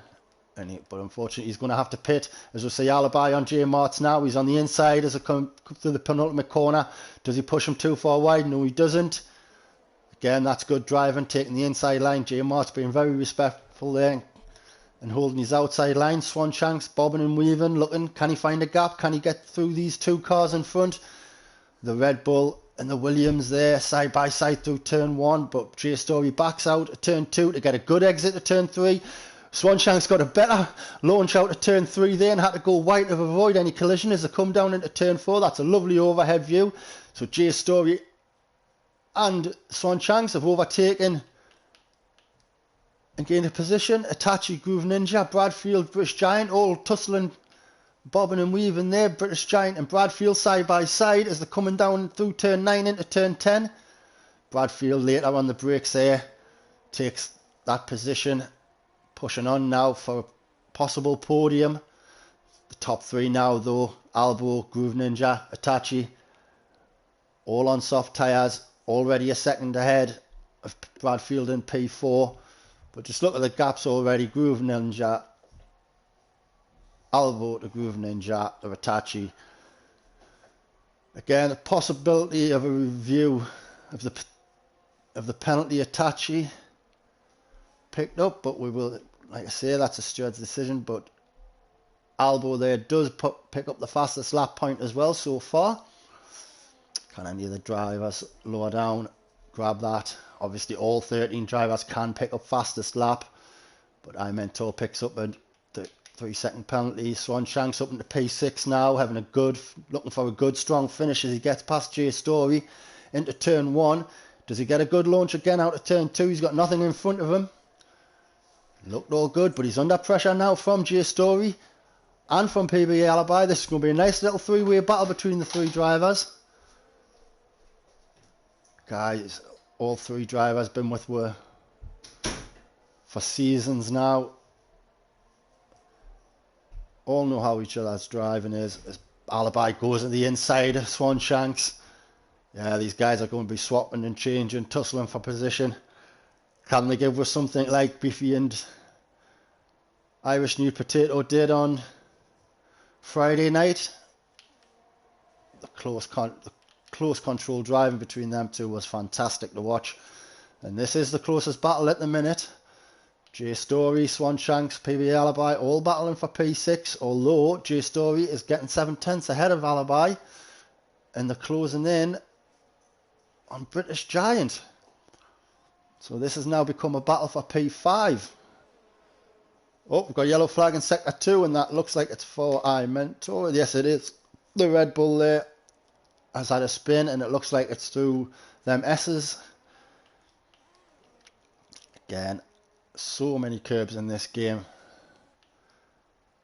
but unfortunately he's going to have to pit. As we see, Alibi on J Marts now. He's on the inside as he comes through the penultimate corner. Does he push him too far wide? No, he doesn't. Again, that's good driving, taking the inside line. J Marts being very respectful there and holding his outside line. Swanshanks bobbing and weaving, looking. Can he find a gap? Can he get through these two cars in front? The Red Bull and the Williams there side by side through turn 1, but J Story backs out at turn 2 to get a good exit to turn 3. Swanshank's got a better launch out to turn 3 there and had to go wide to avoid any collision as they come down into turn 4. That's a lovely overhead view. So J Story and Swanshanks have overtaken and gained a position. Itachi, Groove Ninja, Bradfield, British Giant, all tussling, bobbing and weaving there. British Giant and Bradfield side by side as they're coming down through turn 9 into turn 10. Bradfield later on the brakes there takes that position, pushing on now for a possible podium. The top 3 now though: Albo, Groove Ninja, Itachi, all on soft tyres, already a second ahead of Bradfield in P4. But just look at the gaps already. Groove Ninja, Albo to Groove Ninja to Itachi. Again, a possibility of a review of the penalty Itachi picked up, but we will, like I say, that's a steward's decision. But Albo there does pick up the fastest lap point as well so far. Can any of the drivers lower down grab that? Obviously all 13 drivers can pick up fastest lap, but I Mentor picks up the 3-second penalty. Swanshanks up into P6 now, looking for a good strong finish as he gets past J Story into turn 1. Does he get a good launch again out of turn 2? He's got nothing in front of him. Looked all good, but he's under pressure now from J Story and from PB Alibi. This is going to be a nice little 3-way battle between the 3 drivers. Guys, all 3 drivers been with for seasons now. all know how each other's driving is. As Alibi goes to the inside of Swanshanks. Yeah, these guys are going to be swapping and changing, tussling for position. Can they give us something like Beefy and Irish New Potato did on Friday night? The close control driving between them two was fantastic to watch. And this is the closest battle at the minute. Jay Story, Swanshanks, PB Alibi all battling for P6, although Jay Story is getting 7/10 ahead of Alibi, and they're closing in on British Giant. So this has now become a battle for P5. Oh, we've got a yellow flag in sector 2, and that looks like it's for iMentor. Yes, it is. The Red Bull there has had a spin, and it looks like it's through them S's. Again, so many curbs in this game.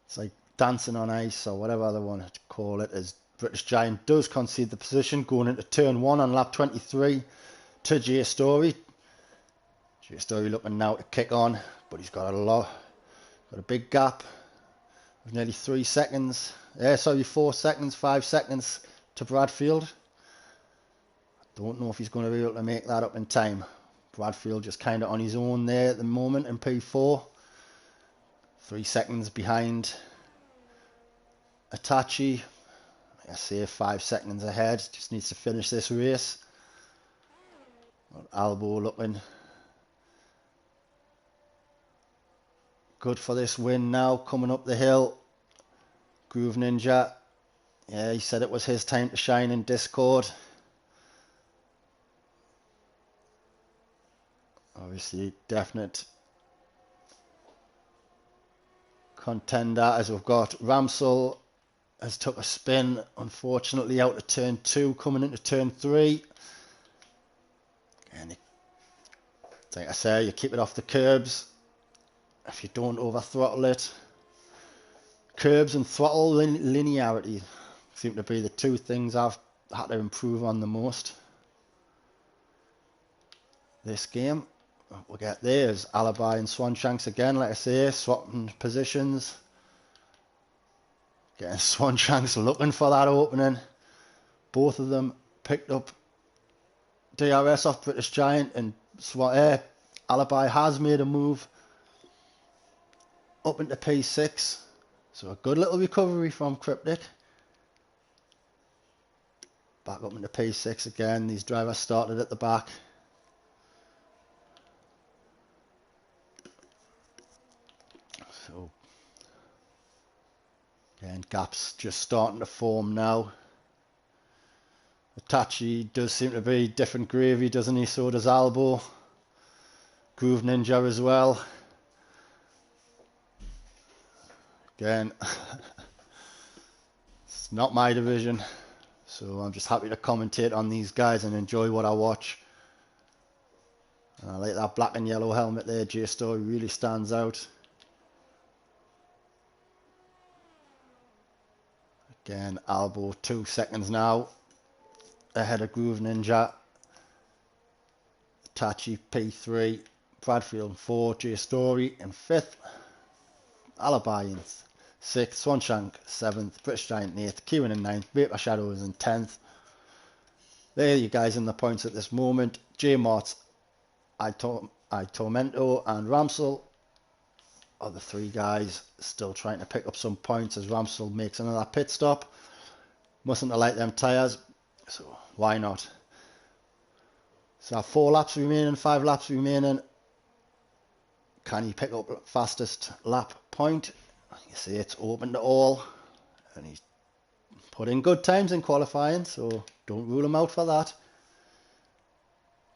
It's like dancing on ice, or whatever they want to call it, as British Giant does concede the position going into turn 1 on lap 23 to Jay Story. Jay Story looking now to kick on, but he's got a big gap of nearly 3 seconds. 4 seconds, 5 seconds to Bradfield. I don't know if he's going to be able to make that up in time. Bradfield just kind of on his own there at the moment in P4. 3 seconds behind Itachi. I say 5 seconds ahead. Just needs to finish this race. Albo looking good for this win now, coming up the hill. Groove Ninja. Yeah, he said it was his time to shine in Discord. Obviously, definite contender, as we've got Ramsell has took a spin, unfortunately, out of turn 2, coming into turn 3. And like I say, you keep it off the curbs if you don't over throttle it. Curbs and throttle linearity seem to be the two things I've had to improve on the most this game. We'll get there's Alibi and Swanshanks again, like I say, swapping positions. Getting Swanshanks looking for that opening. Both of them picked up DRS off British Giant, and Alibi has made a move up into P6. So a good little recovery from Cryptic. Back up into P6 again. These drivers started at the back. So again, gaps just starting to form now. Itachi does seem to be different gravy, doesn't he? So does Albo. Groove Ninja as well. Again, it's not my division, so I'm just happy to commentate on these guys and enjoy what I watch. And I like that black and yellow helmet there. Jay Story really stands out. Again, Albo 2 seconds now ahead of Groove Ninja. Itachi P3, Bradfield 4, Jay Story in 5th, Alibi in 6th, Swanshank 7th, British Giant in 8th, Kieran in 9th, Vapor Shadow is in 10th. There you guys in the points at this moment. J Mott, Tormento and Ramsell are the 3 guys still trying to pick up some points as Ramsell makes another pit stop. Mustn't have liked them tyres, so why not? So 4 laps remaining, 5 laps remaining. Can he pick up fastest lap point? You see, it's open to all, and he's put in good times in qualifying, so don't rule him out for that.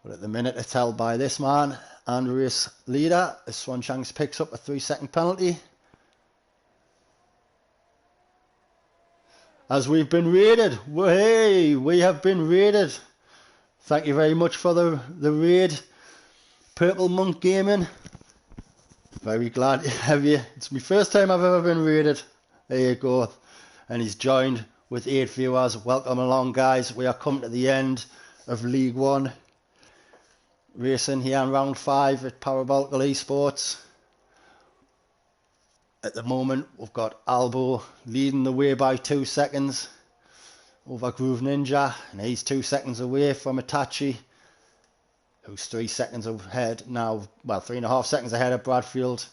But at the minute, it's held by this man and race leader as Swanshanks picks up a 3-second penalty. As we've been raided. Hey, we have been raided. Thank you very much for the raid, Purple Monk Gaming. Very glad to have you. It's my first time I've ever been raided. There you go. And he's joined with 8 viewers. Welcome along, guys. We are coming to the end of League 1 racing here in round 5 at Parabolical Esports. At the moment, we've got Albo leading the way by 2 seconds over Groove Ninja, and he's 2 seconds away from Itachi, who's 3 seconds ahead now, well, 3.5 seconds ahead of Bradfield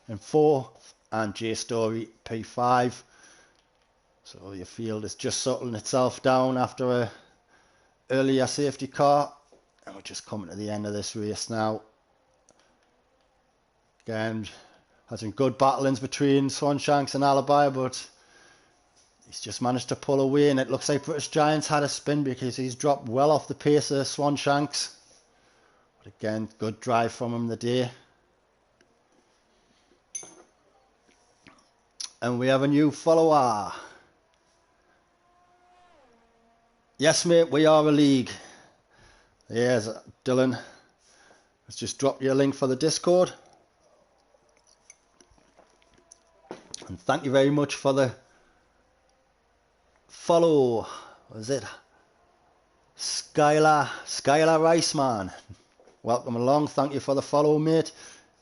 in 4th, and J Story P5. So your field is just settling itself down after a earlier safety car, and we're just coming to the end of this race now. Again, had some good battlings between Swanshanks and Alibi, but he's just managed to pull away, and it looks like British Giants had a spin because he's dropped well off the pace of Swanshanks. But again, good drive from him the day. And we have a new follower. Yes, mate, we are a league. There's Dylan. Let's just drop you a link for the Discord. And thank you very much for the follow. What is it? Skylar Riceman. Welcome along. Thank you for the follow, mate.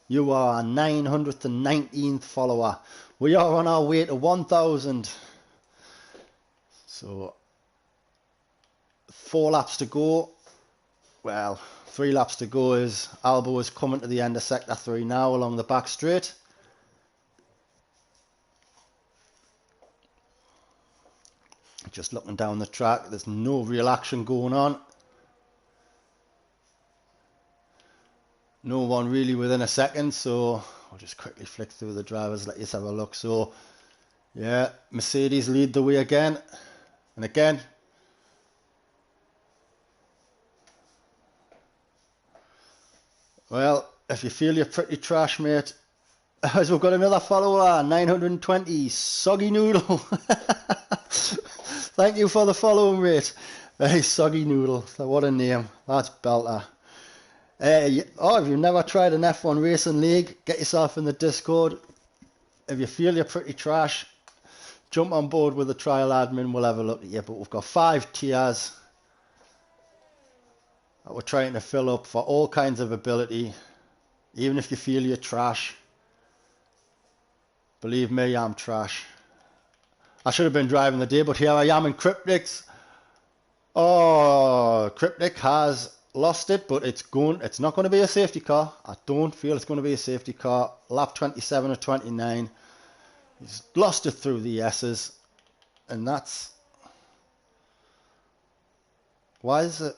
You are our 919th follower. We are on our way to 1,000. So 4 laps to go. Well, 3 laps to go as Albo is coming to the end of sector 3 now along the back straight. Just looking down the track, there's no real action going on. No one really within a second, so I'll just quickly flick through the drivers, let you have a look. So, yeah, Mercedes lead the way again. And again, well, if you feel you're pretty trash, mate, as we've got another follower, 920, Soggy Noodle. Thank you for the follow, mate. Hey, Soggy Noodle, what a name. That's belter. If you've never tried an F1 Racing League, get yourself in the Discord. If you feel you're pretty trash, jump on board with the trial admin, we'll have a look at you. But we've got 5 tiers that we're trying to fill up for all kinds of ability. Even if you feel you're trash, believe me, I'm trash. I should have been driving the day, but here I am in Cryptic's. Oh, Cryptic has lost it, but it's not going to be a safety car. I don't feel it's going to be a safety car. Lap 27 or 29. He's lost it through the S's. And that's... Why is it...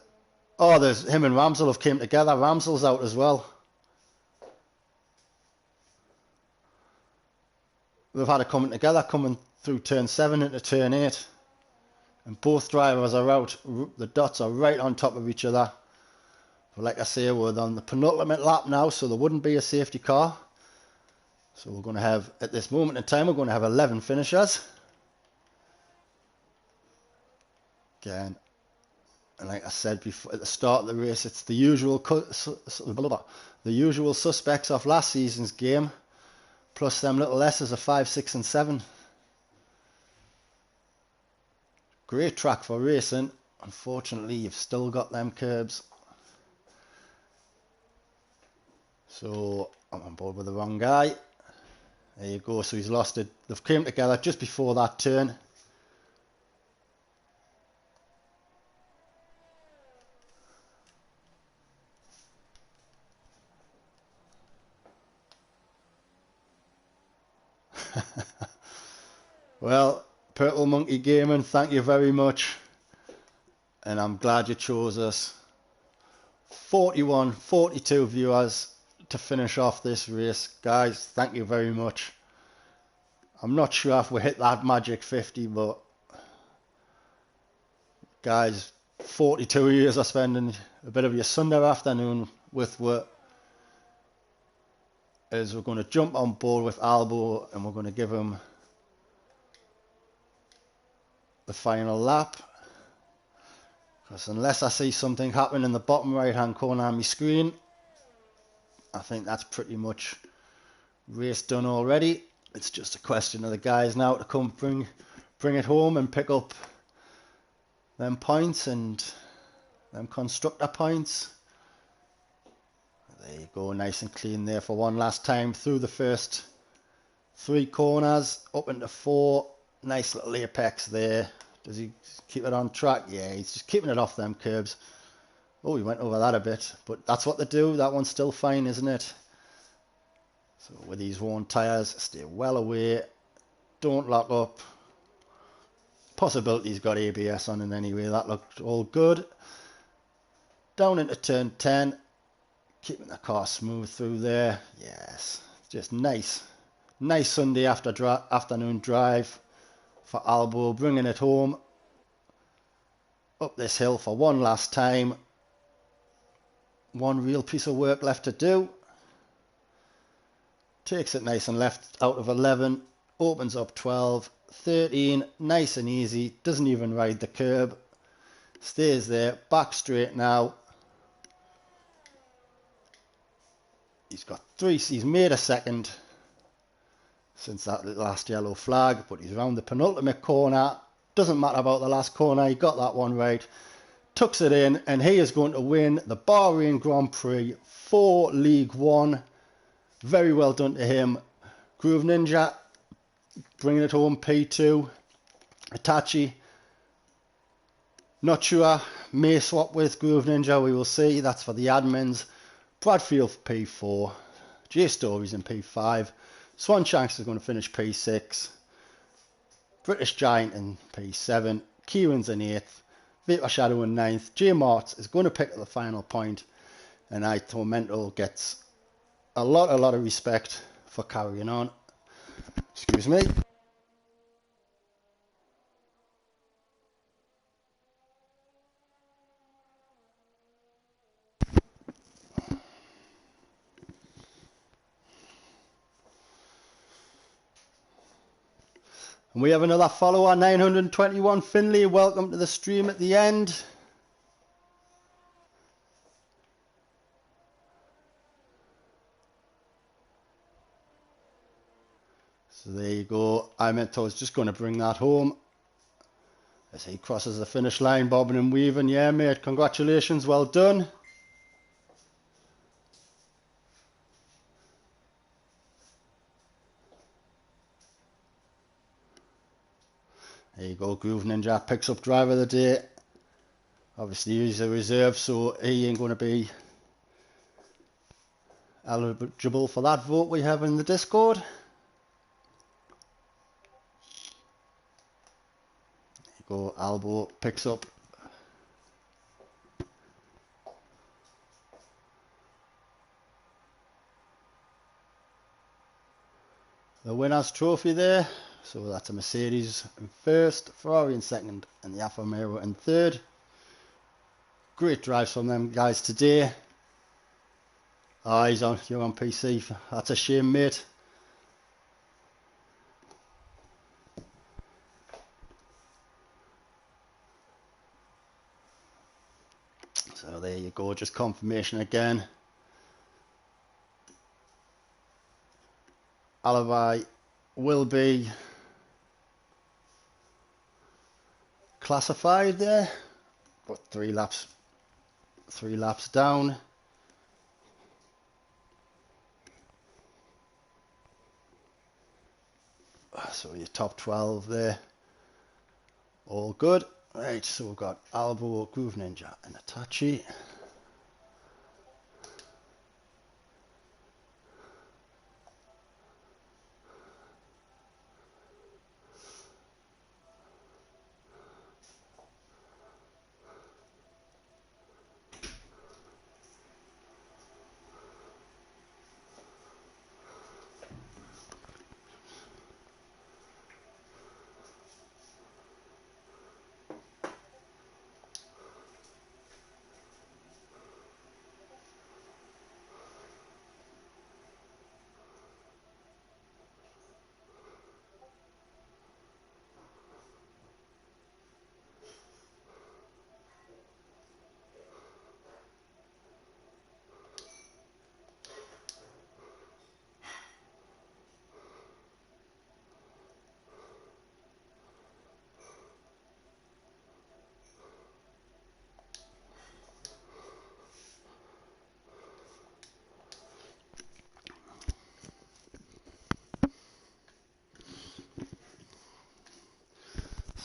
Oh, there's him and Ramsel have came together. Ramsel's out as well. They've had it coming together, coming through turn 7 into turn 8. And both drivers are out. The dots are right on top of each other. But like I say, we're on the penultimate lap now, so there wouldn't be a safety car. So we're going to have, at this moment in time, we're going to have 11 finishers. Again, and like I said before, at the start of the race, it's the usual suspects of last season's game, plus them little S's of 5, 6 and 7. Great track for racing. Unfortunately, you've still got them curbs. So I'm on board with the wrong guy. There you go. So he's lost it. They've came together just before that turn. Well, Purple Monkey Gaming, thank you very much. And I'm glad you chose us. 41, 42 viewers to finish off this race. Guys, thank you very much. I'm not sure if we hit that magic 50, but guys, 42 years of spending a bit of your Sunday afternoon with work. Is we're going to jump on board with Albo and we're going to give him the final lap. Because unless I see something happen in the bottom right hand corner of my screen, I think that's pretty much race done already. It's just a question of the guys now to come bring it home and pick up them points and them constructor points. There you go, nice and clean there for one last time through the first 3 corners up into 4. Nice little apex there. Does he keep it on track? Yeah, he's just keeping it off them curbs. Oh, he went over that a bit, but that's what they do. That one's still fine, isn't it? So with these worn tyres, stay well away. Don't lock up. Possibility he's got ABS on it anyway. That looked all good. Down into turn 10. Keeping the car smooth through there. Yes, just nice. Nice Sunday afternoon drive for Albo, bringing it home. Up this hill for one last time. One real piece of work left to do. Takes it nice and left out of 11. Opens up 12. 13. Nice and easy. Doesn't even ride the curb. Stays there. Back straight now. He's got 3. He's made a second since that last yellow flag, but he's round the penultimate corner. Doesn't matter about the last corner. He got that one right. Tucks it in, and he is going to win the Bahrain Grand Prix for League One. Very well done to him. Groove Ninja bringing it home, P2. Itachi, not sure, may swap with Groove Ninja, we will see. That's for the admins. Bradfield for P4. J Stories in P5. Swanshanks is going to finish P6. British Giant in P7. Kieran's in 8th. Vapor Shadow in 9th. J Martz is going to pick up the final point. And I Tormental gets a lot of respect for carrying on. Excuse me. And we have another follower, 921 Finley. Welcome to the stream at the end. So there you go. I was just going to bring that home as he crosses the finish line, bobbing and weaving. Yeah, mate, congratulations, well done. There you go, Groove Ninja picks up driver of the day. Obviously he's a reserve, so he ain't going to be eligible for that vote we have in the Discord. There you go, Albo picks up the winner's trophy there. So that's a Mercedes in first, Ferrari in second, and the Alfa Romeo in third. Great drives from them guys today. Oh, you're on PC. That's a shame, mate. So there you go, just confirmation again. Alibi will be classified there, but 3 laps down. So your top 12 there, all good. Right, so we've got Albo, Groove Ninja and Itachi.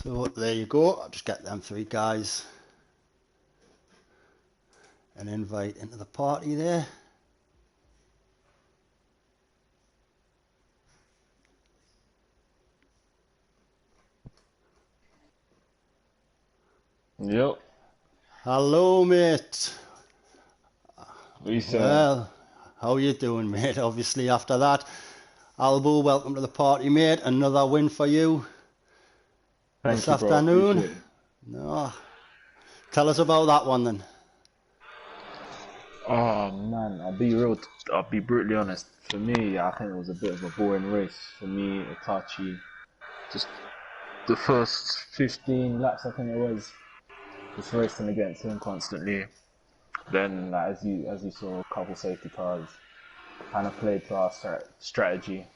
So there you go. I'll just get them 3 guys an invite into the party there. Yep. Hello, mate. What you saying? Well, how you doing, mate? Obviously, after that, Albo, welcome to the party, mate. Another win for you this Thank you, bro. afternoon. Appreciate it. No, tell us about that one then. Oh man, I'll be real. I'll be brutally honest. For me, I think it was a bit of a boring race. For me, Itachi, just the first 15 laps, I think it was, just racing against him constantly. Then, like, as you saw, a couple safety cars, kind of played to our strategy.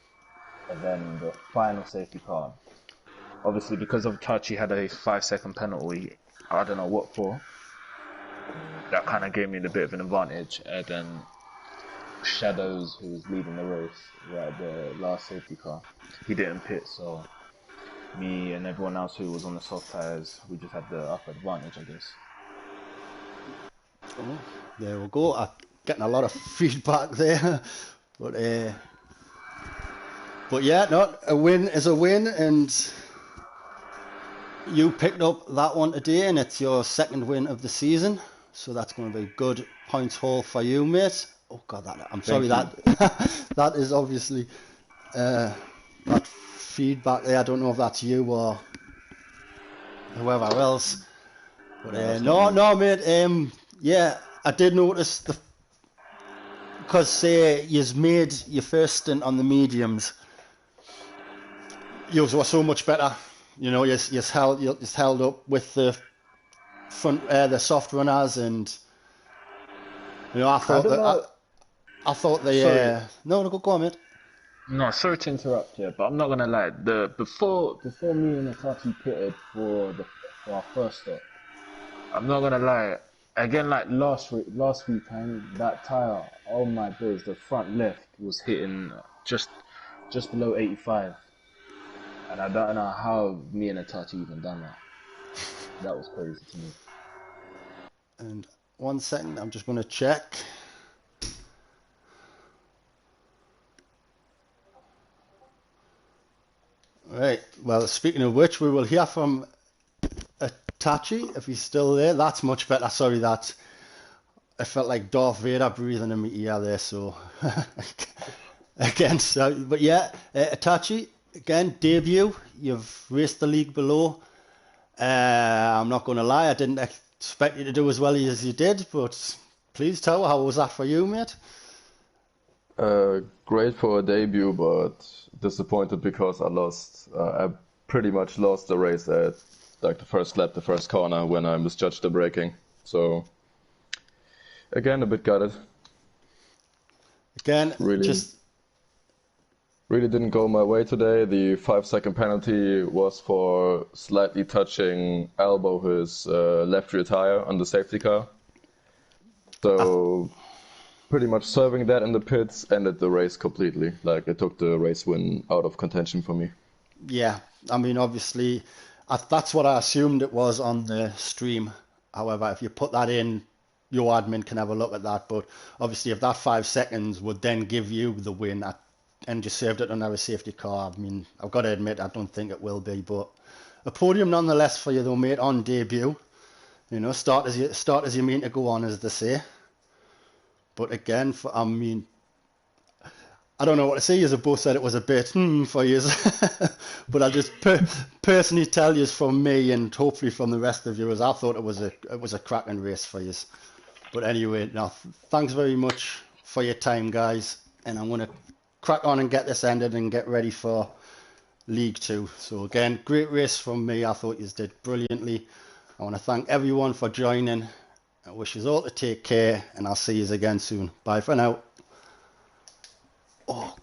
And then the final safety car, obviously because of Tachi had a 5 second penalty. I don't know what for. That kind of gave me a bit of an advantage. And then Shadows, who was leading the race, right at the last safety car, he didn't pit, so me and everyone else who was on the soft tires, we just had the upper advantage, I guess. Oh, there we go. I'm getting a lot of feedback there, but yeah, no, a win is a win, and you picked up that one today, and it's your 2nd win of the season. So that's going to be good points haul for you, mate. Oh God, I'm sorry Thank you. that that is obviously that feedback there. I don't know if that's you or whoever else. But No, that's not no, me. no, mate. Yeah, I did notice because you've made your first stint on the mediums. You were so much better. You know, you held up with the front, the soft runners, and you know, I don't know. I thought the Sorry, no, go on, mate. no, sorry to interrupt you, but I'm not gonna lie. The before me and Itachi pitted for our first stop, I'm not gonna lie. Again, like last weekend, that tire, oh my days, the front left was hitting just below 85, and I don't know how me and Itachi even done that. That was crazy to me. And 1 second, I'm just going to check. Right. Well, speaking of which, we will hear from Tachi if he's still there. That's much better. Sorry, that I felt like Darth Vader breathing in my ear there. So again, so but yeah, Tachi again debut. You've raced the league below. I'm not going to lie, I didn't expect you to do as well as you did, but please tell, how was that for you, mate? Great for a debut, but disappointed because I lost. I pretty much lost the race at like the first lap, the first corner when I misjudged the braking. So again, a bit gutted. Again, Really, just really didn't go my way today. The 5 second penalty was for slightly touching elbow his left rear tire on the safety car. I, So pretty much serving that in the pits ended the race completely. Like it took the race win out of contention for me. yeah, I mean, obviously, that's what I assumed it was on the stream. However, if you put that in, your admin can have a look at that. But obviously, if that 5 seconds would then give you the win and you saved it on our safety car, I mean, I've got to admit, I don't think it will be. But a podium nonetheless for you, though, mate, on debut. You know, start as you mean to go on, as they say. But again, I mean, I don't know what to say. You both said it was a bit for you, but I'll just personally tell you from me and hopefully from the rest of you, as I thought it was a cracking race for you. But anyway, now thanks very much for your time, guys, and I'm gonna crack on and get this ended and get ready for League Two. So again, great race from me. I thought you did brilliantly. I want to thank everyone for joining. I wish you all to take care, and I'll see you again soon. Bye for now. Oh.